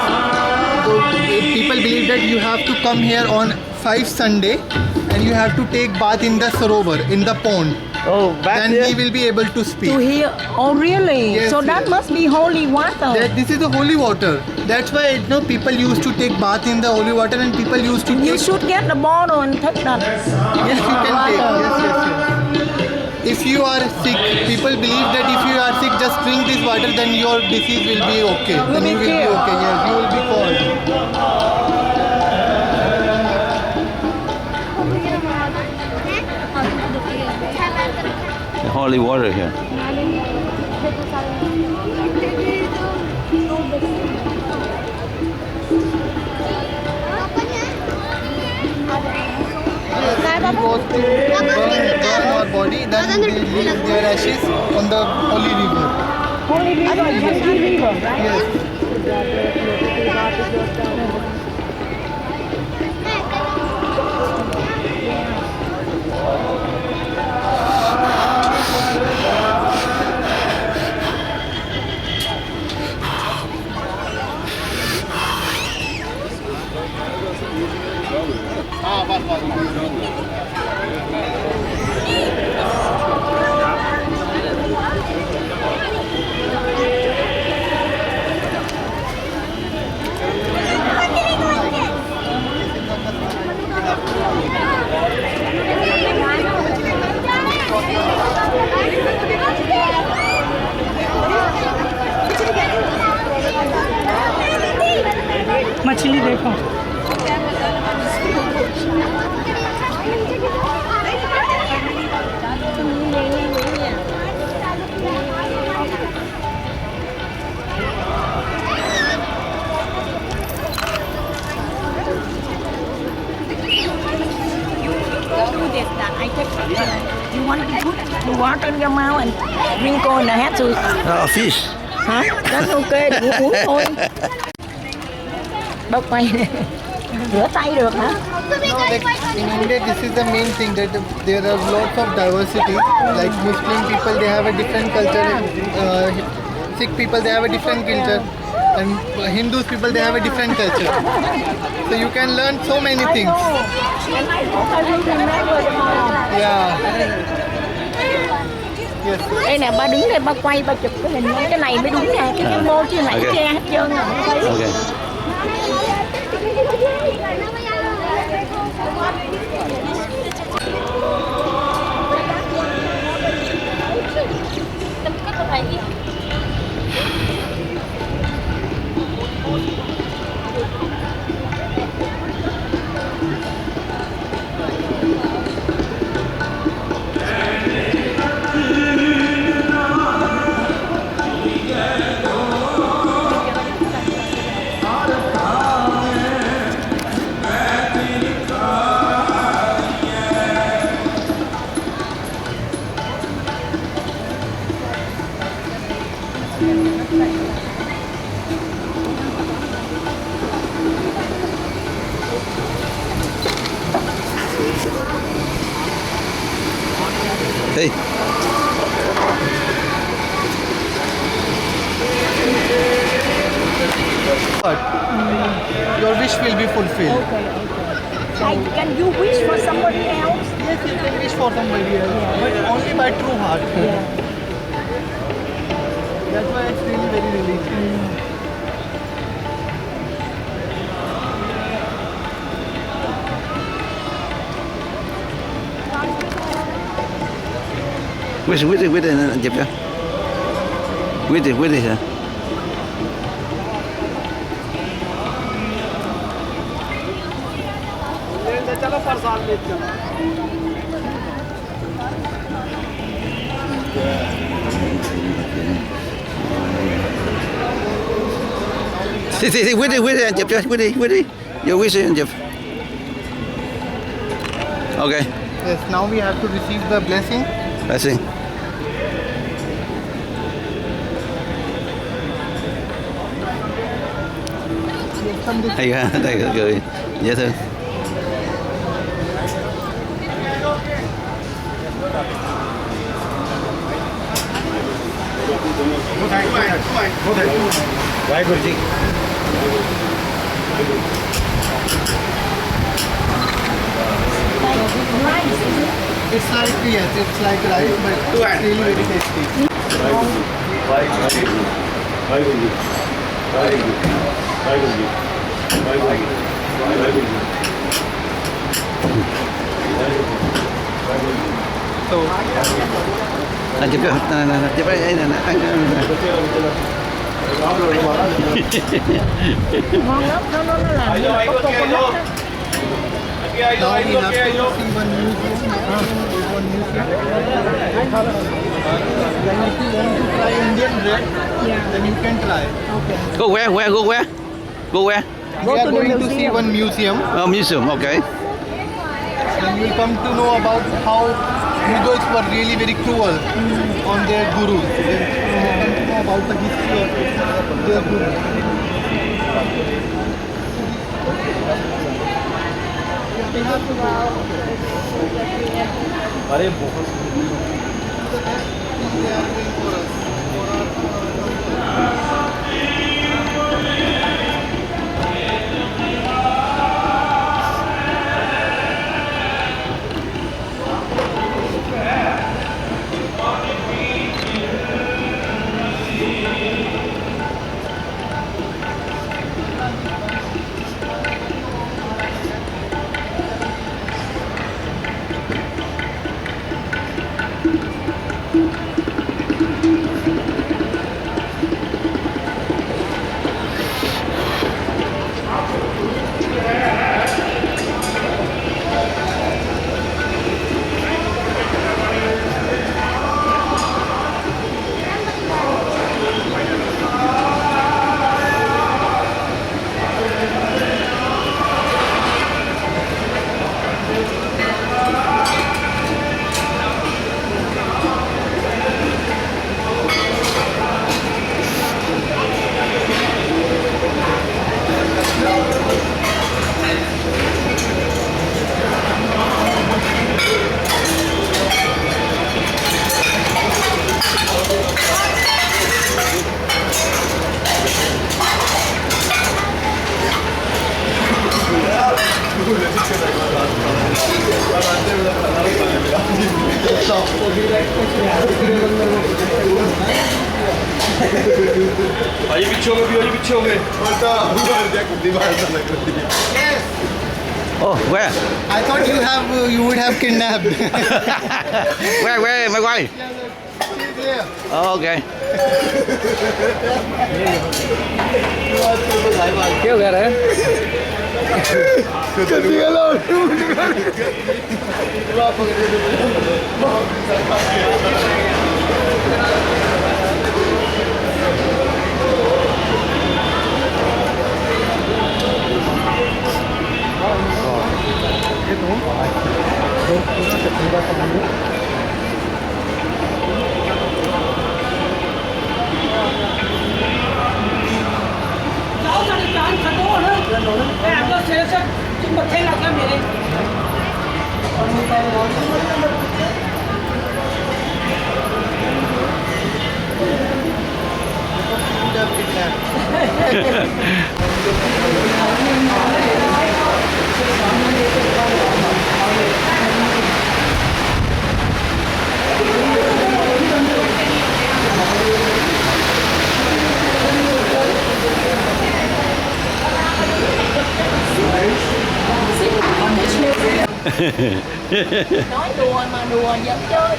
so people believe that you have to come here on 5 Sunday, and you have to take bath in the sarovar, in the pond. Oh, back Then there. he will be able to speak. To hear. Oh, really? Yes, So that yes. must be holy water. This is the holy water. That's why people used to take bath in the holy water, and people used to You take. should get the bottle and take that. Yes, you can take. Yes. If you are sick, people believe that if you are sick, just drink this water, then your disease will be okay. Then you will be okay. Yes, you will be called. The holy water here. He goes to burn our body, then they leave their ashes on the holy river. Holy river, Ganga river, right? Yes. मछली देखो. I take picture. You want to put the water in your mouth and drink all the head to. Fish. Hả? That's okay, đừng uống thôi. Bốc quay này. Rửa tay được hả? No, like in India, this is the main thing that there are lots of diversity. Like Muslim people, they have a different culture. Sikh people, they have a different culture. And Hindus people, they have a different culture. So you can learn so many things. And I hope I will remember them all. Yeah. Yes. Đây nè, ba đứng đây ba quay ba chụp cái hình cái này mới đúng nè, cái mô chứ nãy Ok. che hết trơn rồi không thấy. Okay. Hey. But your wish will be fulfilled. Can you wish for somebody else? Yes, you can wish for somebody else, but only by true heart. That's why it's really very religious. Wait, chụp cho. Wait hả? There's a चलो प्रसाद ले चलो See, with it, Jeff, with it. You with it, Jeff. Okay, Yes, now we have to receive the blessing. I see. Hay ha, đây là cười dễ thương. Waheguru ji It's like yes, it's like rice, but it's really very tasty. Waheguru ji Waheguru ji Waheguru ji Waheguru ji So Chụp chụp đây nè, ăn. Ngon lắm, nó làm như là có coconut á. now we have to see one museum. One museum. Then if you want to try Indian bread, then you can try. Go where? Go where? We are going to see one museum. Oh, museum. Okay. And you will come to know about how Mughals were really very cruel on their gurus. They come to know about the history of their gurus. अरे बहुत भाई पीछे हो गए Oh, where? I thought you would have kidnapped. Where? My wife. She's here. Oh, okay. क्या कह रहा है Nói đùa mà đùa vẫn chơi.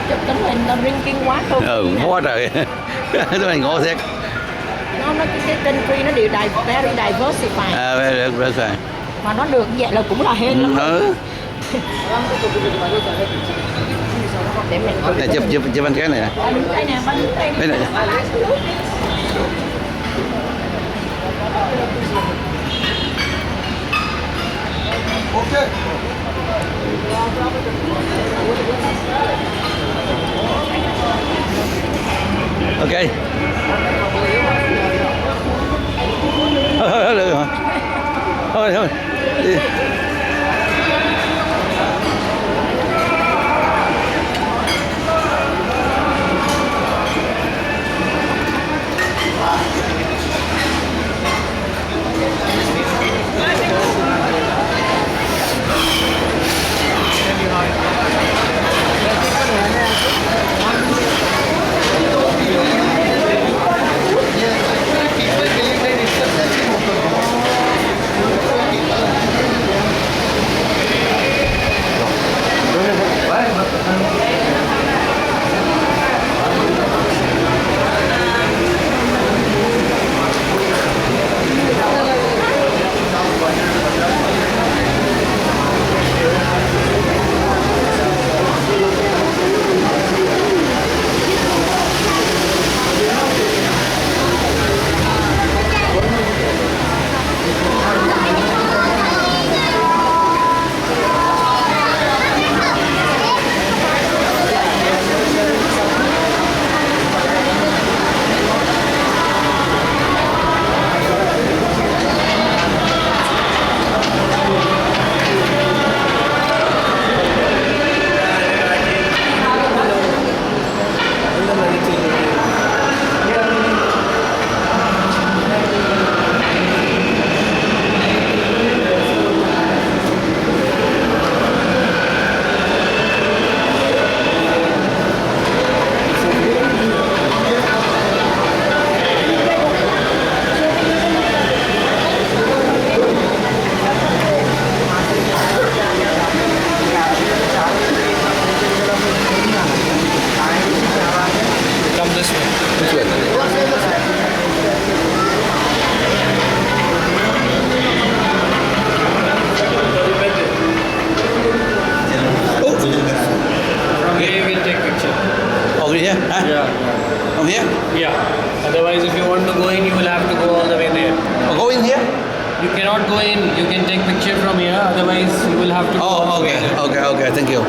chụp tấm hình tao drinking water. Quá trời. Tụi mày ngộ thiệt. Nó cái country nó đều very diversified. Very fine. Mà nó được vậy là cũng là hên lắm. Để mình Này chụp anh cái này nè. đây nè, Đây nè. Ok. Thôi được rồi. Thôi. Đi. From here? Yeah. Otherwise, if you want to go in, you will have to go all the way there. Go in here? You cannot go in. You can take picture from here. Otherwise, you will have to go all the way there. Okay. Thank you.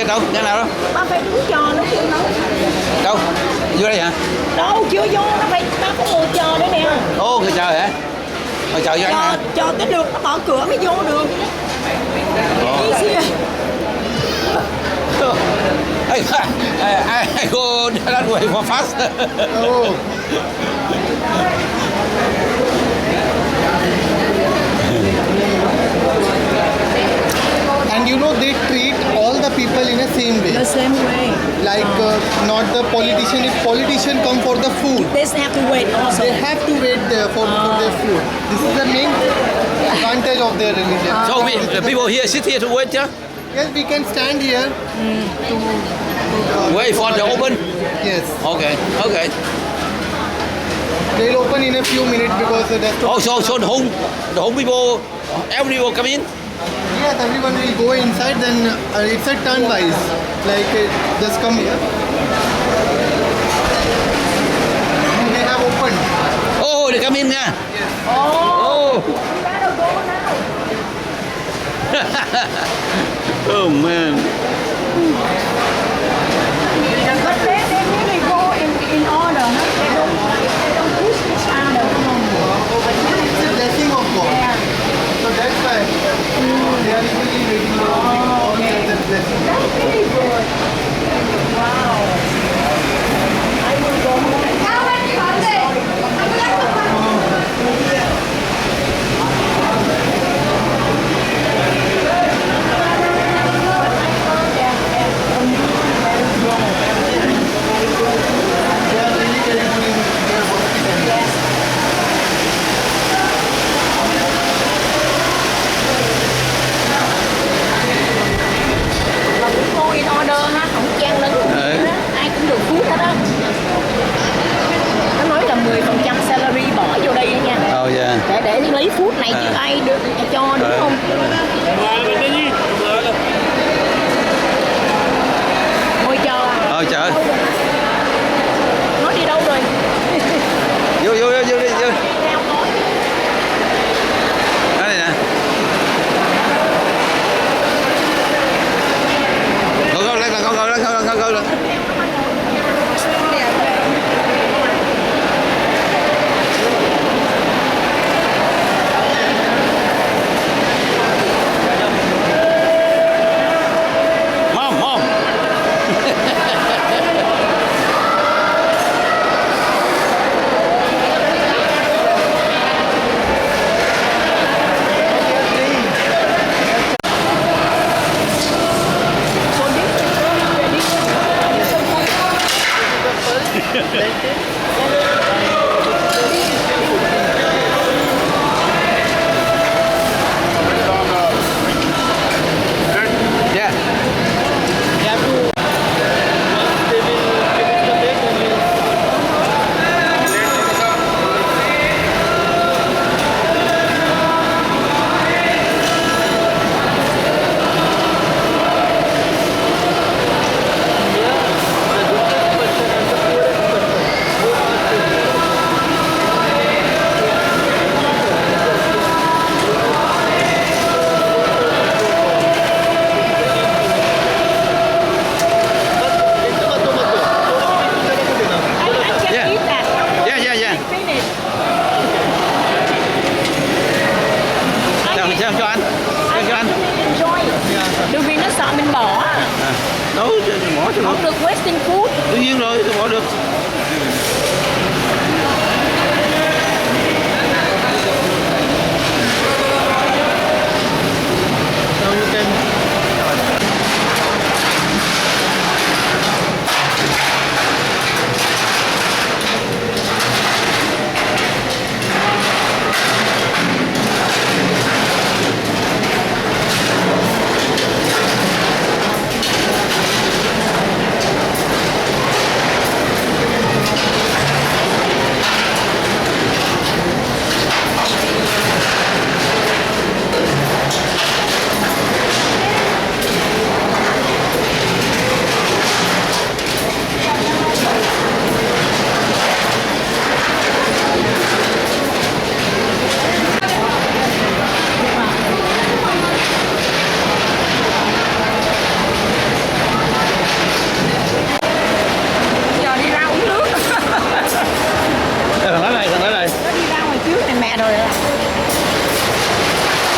Đâu, nhà nào đó? Ba phải đứng chờ nó chưa nó. Đâu? Vô đây hả? Đâu, chưa vô, nó phải ba có ngồi chờ đấy nè. Ồ, người chờ hả? Ngồi chờ vô anh hả? Chờ tới được, nó mở cửa mới vô được. Đi xìa. I go that way for fast. And you know, they treat all the people in the same way. The same way. Like not the politician. If politician come for the food, They have to wait also. they have to wait there for their food. This is the main advantage of their religion. So the people here sit here to wait, yeah? Yes, we can stand here to Wait for the open? yes. Okay. They'll open in a few minutes because that's the... Oh, so the whole people, everyone come in? Yes, everyone will go inside, then it's a turn wise. Like, just come here. And they have opened. Oh, they come in nha. Yes. Oh. Oh man. But they really go in order. They don't push each other. It's a blessing of God. Yeah. So that's why they are really waiting for all the blessing. That's very good. Wow. I will go home. Cô in order ha, không chen lấn, ai cũng được phút hết á. Nó nói là 10% salary bỏ vô đây nha. Oh yeah. Để lấy phút này chứ ai được cho, đúng không? Ngồi chờ à? Thôi chờ. Nó đi đâu rồi? Vô đi vô. Theo nói. Đó này nè. Go lên. Mom. Yeah. Cho anh. Đương vì nó sợ mình bỏ. Đâu, bỏ cho Không được wasting food. Tự nhiên rồi, tôi bỏ được.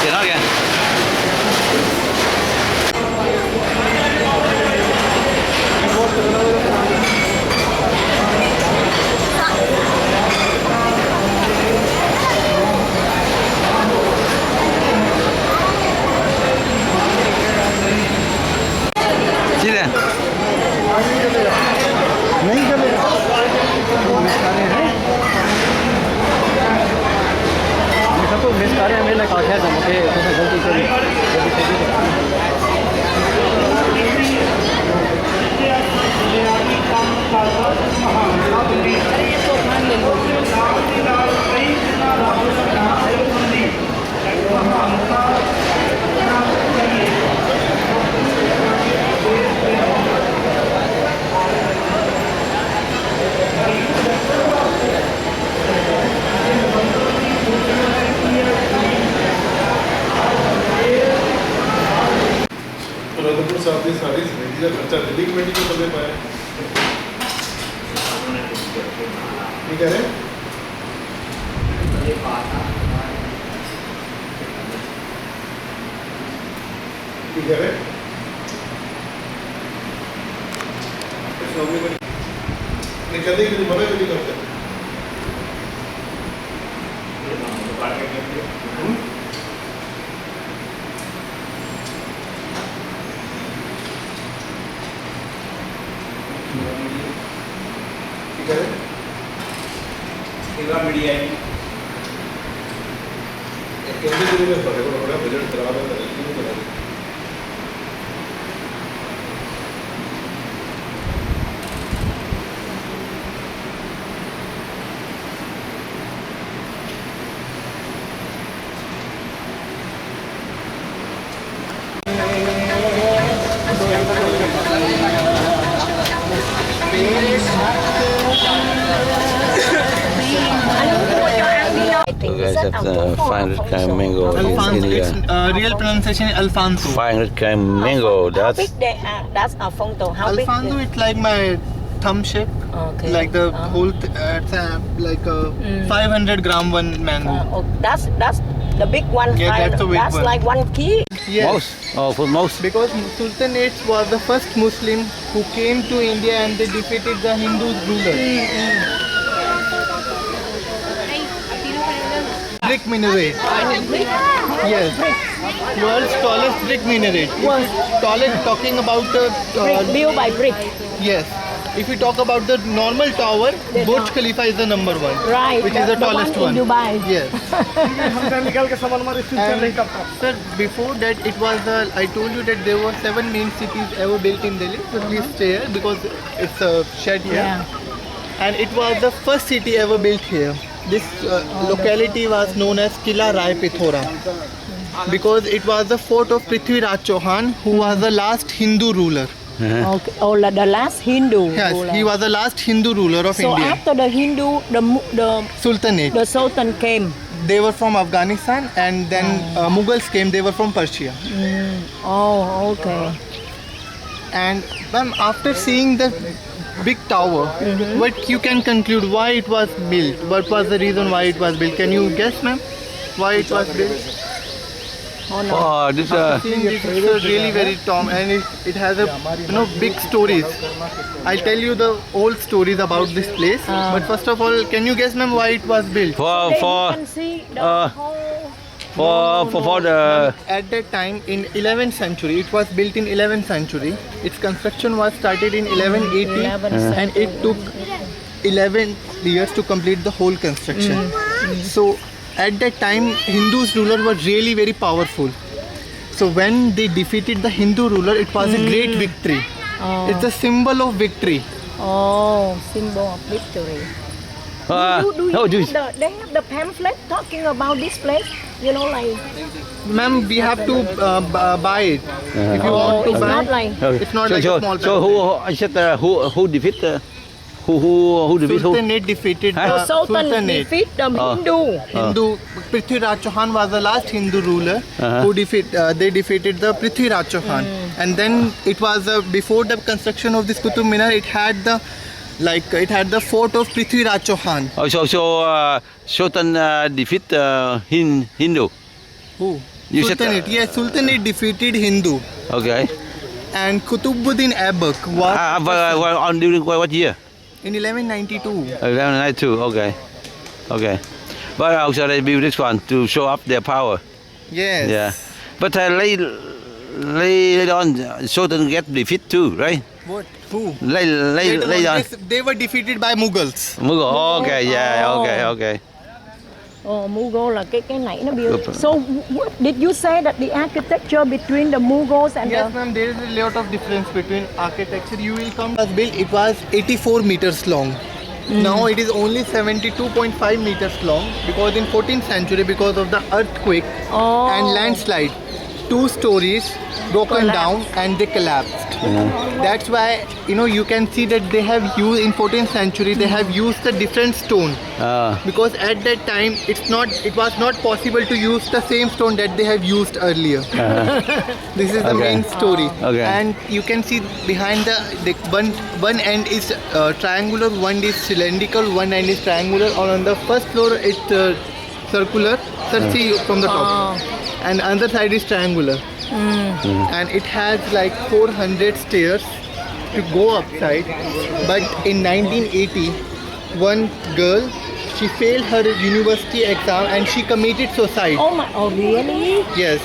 Hallelujah. charges are this ready खर्चा Delhi committee को पता पाया ठीक है ठीक है निकलने के लिए मना नहीं करते ठीक है मीडिया है कैसे करेंगे बड़ा बजट खराब है You guys have the 500 gram mango in Alfonso, India. it's real pronunciation is Alfonso. 500 gram mango. How That's big they are? That's Alfonso. How big? Alfonso, it's like my thumb shape. Okay. Like the whole, it's like a 500 gram one mango. That's the big one. Yeah, that's the big That's one. like 1 kg. Yes. most. Oh, for most. Because Sultanate was the first Muslim who came to India and they defeated the Hindu rulers. Brick minaret. Yes. World's tallest brick minaret. Tallest talking about the Built by brick. yes. If we talk about the normal tower, Burj Khalifa is the number one. Right. Which is the tallest one. In Dubai. Yes. And, sir, before that it was the, I told you that there were 7 main cities ever built in Delhi. So please stay here because it's a shed here. Yeah. And it was the first city ever built here. This locality was known as Kila Rai Pithora because it was the fort of Prithviraj Chauhan, who was the last Hindu ruler. Okay. Oh, the last Hindu. Yes, ruler. he was the last Hindu ruler of So India. after the Hindu, the Sultanate. Sultan came. They were from Afghanistan, and then Mughals came. They were from Persia. Oh, okay. And ma'am, after seeing the big tower, what you can conclude why it was built? What was the reason why it was built? Can you guess, ma'am, why it was built? Oh, this Seeing this is really very tall, and it has a big stories. I'll tell you the old stories about this place. But first of all, can you guess, ma'am, why it was built? You for can see the whole. for the At that time in 11th century, it was built in 11th century. Its construction was started in 1180 and it took 11 years to complete the whole construction. So at that time, Hindus ruler were really very powerful. So when they defeated the Hindu ruler, it was a great victory. It's a symbol of victory. Oh, symbol of victory. They have the pamphlet talking about this place. You know, like. Ma'am, we have to buy it. If you want to It's buy not like. it's not like a small so who defeat who defeat who? Sultanate defeated Huh? the Sultan Sultanate. defeat the Hindu. Hindu Prithviraj Chauhan was the last Hindu ruler who they defeated the Prithviraj Chauhan, and then it was before the construction of this Qutub Minar, it had the fort of Prithviraj Chauhan. Oh, so Sultan defeat Hindu. Who? You said- Sultanate. Yes, Sultanate defeated Hindu, Okay. and Qutbuddin Aibak was On during what year? in 1192. 1192. Okay. But also they built this one to show up their power. Yes. Yeah. But later on, Sultan get defeat too, right? What? Who? Later on. Yes, they were defeated by Mughals. Mughal. Okay. Yeah. Oh. Okay. Oh, Mughal là cái nãy nó built. So did you say that the architecture between the Mughals and Yes, the ma'am, there is a lot of difference between architecture. You will come as built, it was 84 meters long. Now it is only 72.5 meters long because in 14th century, because of the earthquake and landslide, 2 stories broken down and they collapsed. That's why you can see that they have used in 14th century they have used a different stone because at that time it was not possible to use the same stone that they have used earlier. This is the main story. And you can see behind the one end is triangular, one is cylindrical, one end is triangular, or on the first floor it's circular, see from the top, and other side is triangular. And it has like 400 stairs to go upside. But in 1980, one girl, she failed her university exam and she committed suicide. Oh really? Yes.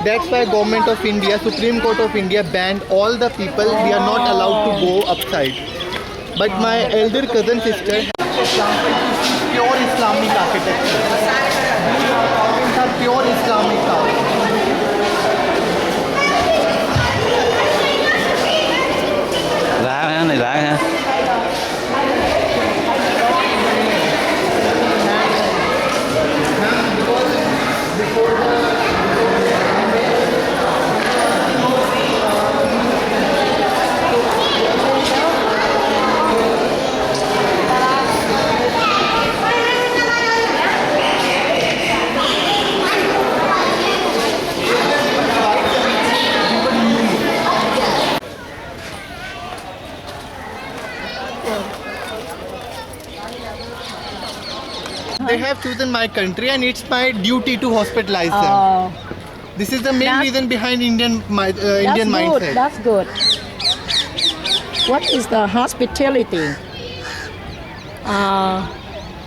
That's why Government of India, Supreme Court of India banned all the people. We are not allowed to go upside. But my elder cousin sister has pure Islamic architecture. These mountains are pure Islamic architecture. Lạ ha, này lạ ha. They have chosen my country and it's my duty to hospitalize them. This is the main reason behind Indian mindset. That's good. What is the hospitality?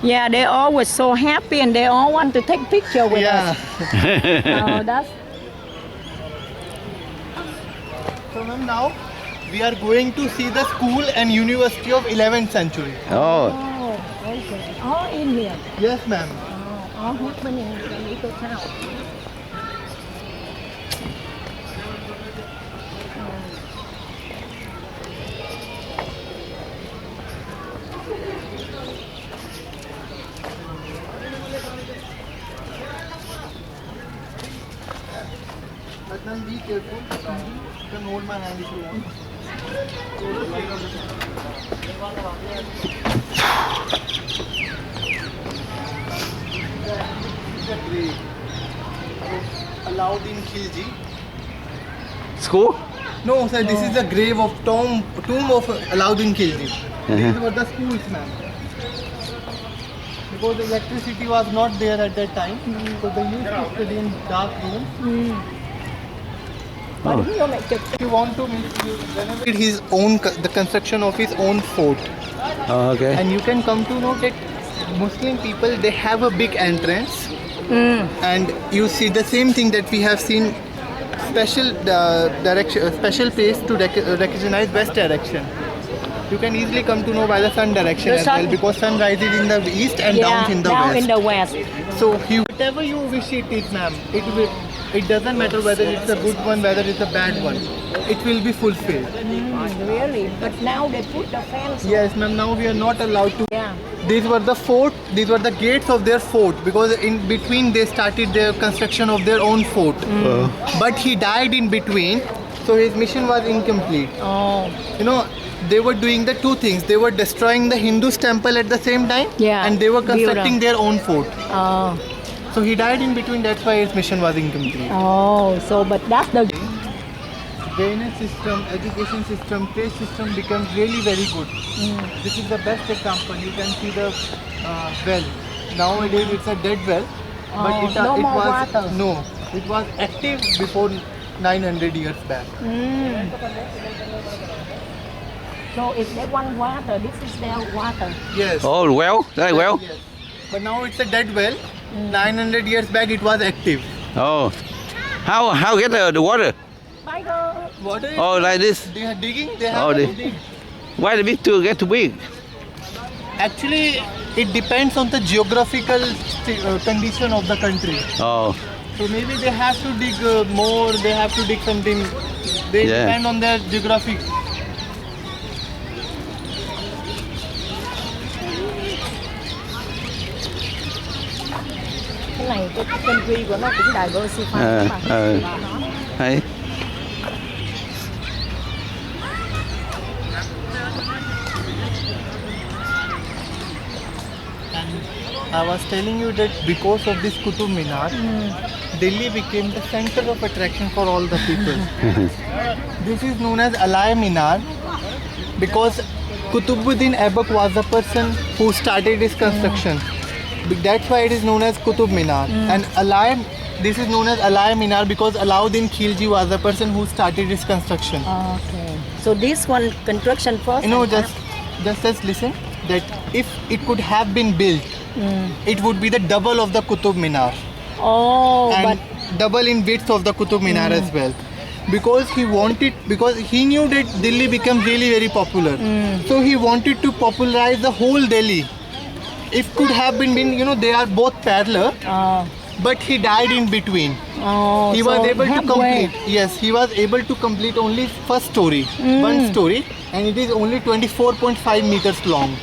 Yeah, they always so happy and they all want to take picture with us. That's So ma'am, now we are going to see the school and university of 11th century. Oh, okay. All in here. Yes ma'am. All happening in the little town. But ma'am, be careful. You can hold my hand if you want. Alauddin Khilji. school? No, sir, this is the grave of tomb of Alauddin Khilji. These were the schools, ma'am. Because the electricity was not there at that time, so they used to study in dark rooms. But he don't make it. If you want to renovate his own, the construction of his own fort, Oh, okay. and you can come to know that Muslim people, they have a big entrance, and you see the same thing that we have seen. Special direction, special place to recognize west direction. You can easily come to know by the sun direction as well, because sun rises in the east and down in the down west. in the west. So whatever you wish it is, ma'am, it doesn't matter whether it's a good one, whether it's a bad one. It will be fulfilled. Really? But now they put the fence. Yes, ma'am. Now we are not allowed to. Yeah. These were the fort. These were the gates of their fort, because in between they started their construction of their own fort. But he died in between, so his mission was incomplete. Oh. You know, they were doing the two things. They were destroying the Hindu temple at the same time, Yeah. and they were constructing their own fort. Oh. So he died in between. That's why his mission was incomplete. Oh. So, but that's the. Drainage system, education system, trade system becomes really very good. This is the best example. You can see the well. Nowadays it's a dead well, but it no more was water. no, it was active before 900 years back. So if they want water, this is their water. Yes. Oh, well, very well. Yes. But now it's a dead well. 900 years back it was active. Oh, how get the water? By the Water. Oh, like this. They are digging. They Oh, have they- to dig. Why the big to get too big? Actually, it depends on the geographical condition of the country. Oh, So maybe they have to dig more, they have to dig something. They Yeah. depend on their geography. cái này cái tư duy của nó cũng diversify Ờ, mà. ờ. Và nó Hi. I was telling you that because of this Qutub Minar, Delhi became the center of attraction for all the people. This is known as Alai Minar because Qutbuddin Aibak was the person who started its construction. That's why it is known as Qutub Minar. And this is known as Alai Minar because Alauddin Khilji was the person who started its construction. Okay. So this one construction first. You know, and just listen. That if it could have been built, it would be the double of the Qutub Minar. Oh, And double in width of the Qutub Minar as well. Because he knew that Delhi became really very popular. So he wanted to popularize the whole Delhi. If could have been, you know, they are both parallel, but he died in between. He was able to complete. Yes, he was able to complete only first story, one story, and it is only 24.5 meters long.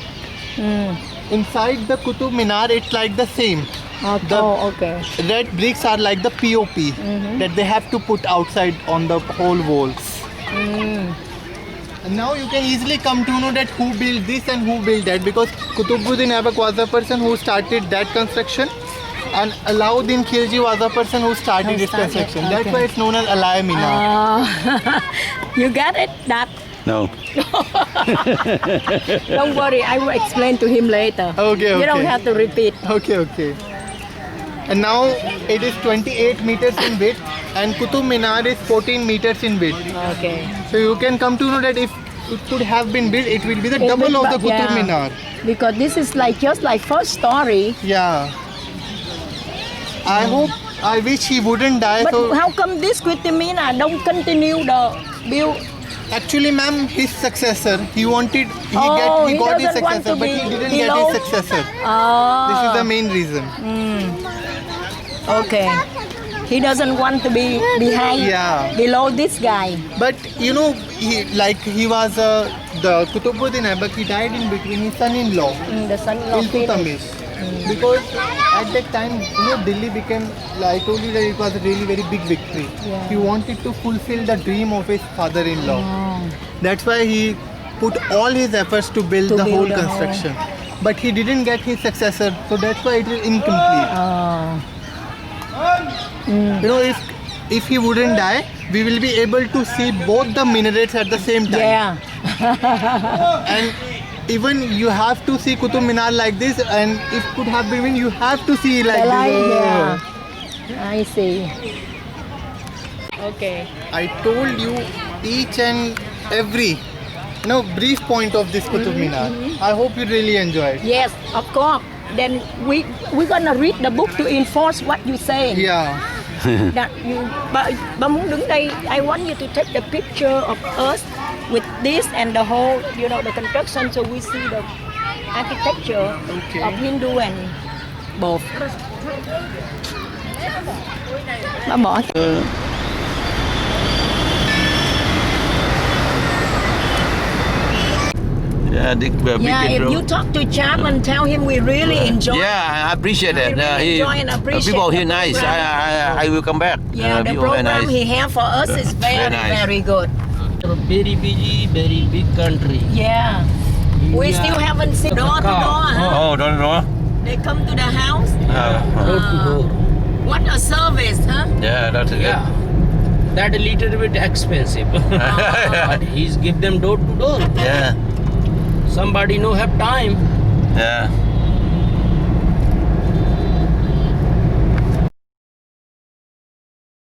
Inside the Qutub Minar, it's like the same. okay. Red bricks are like the POP that they have to put outside on the whole walls. And now you can easily come to know that who built this and who built that, because Qutbuddin Aibak was the person who started that construction and Alauddin Khilji was the person who started its construction. Okay. That's why it's known as Alai Minar. You get it? That. No. Don't worry, I will explain to him later. Okay, You don't okay. have to repeat. Okay. And now it is 28 meters in width and Qutub Minar is 14 meters in width. Okay. So you can come to know that if it could have been built, it will be the double of the Qutub Minar. Because this is like just like first story. Yeah. I wish he wouldn't die. But So how come this Qutub Minar don't continue the build? actually, ma'am, his successor, he got his doesn't want successor, to but be he didn't below? get his successor. This is the main reason. Okay. He doesn't want to be behind, below this guy. But you know, he was the Qutbuddin Aibak. He died in between his son-in-law, The son-in-law Iltutmish. Because at that time, you know, Delhi became, like I told you that it was a really very big victory. Yeah. He wanted to fulfill the dream of his father-in-law. That's why he put all his efforts to build the whole construction. But he didn't get his successor, so that's why it is incomplete. You know, if he wouldn't die, we will be able to see both the minarets at the same time. Yeah. And even you have to see Qutub Minar like this, and if could have been, you have to see like this. Yeah. I see. Okay. I told you each and every brief point of this Qutub Minar. I hope you really enjoy it. Yes, of course. Then we're gonna read the book to enforce what you say. Yeah. That bà muốn đứng đây, I want you to take the picture of us with this and the whole, the construction, so we see the architecture of Hindu and both. Bà bỏ. Yeah, If you talk to Chapman, tell him we really enjoy. Yeah, I appreciate that. really enjoy and appreciate people the here nice. program. I will come back. Yeah, the people very program nice. he have for us is very, nice. very good. Very busy, very big country. Yeah. We still haven't seen door to door. Huh? Oh, don't. They come to the house. Door to door. What a service, huh? Yeah, that's it. Yeah. That a little bit expensive. But he's give them door to door. Yeah. Somebody no have time. Yeah.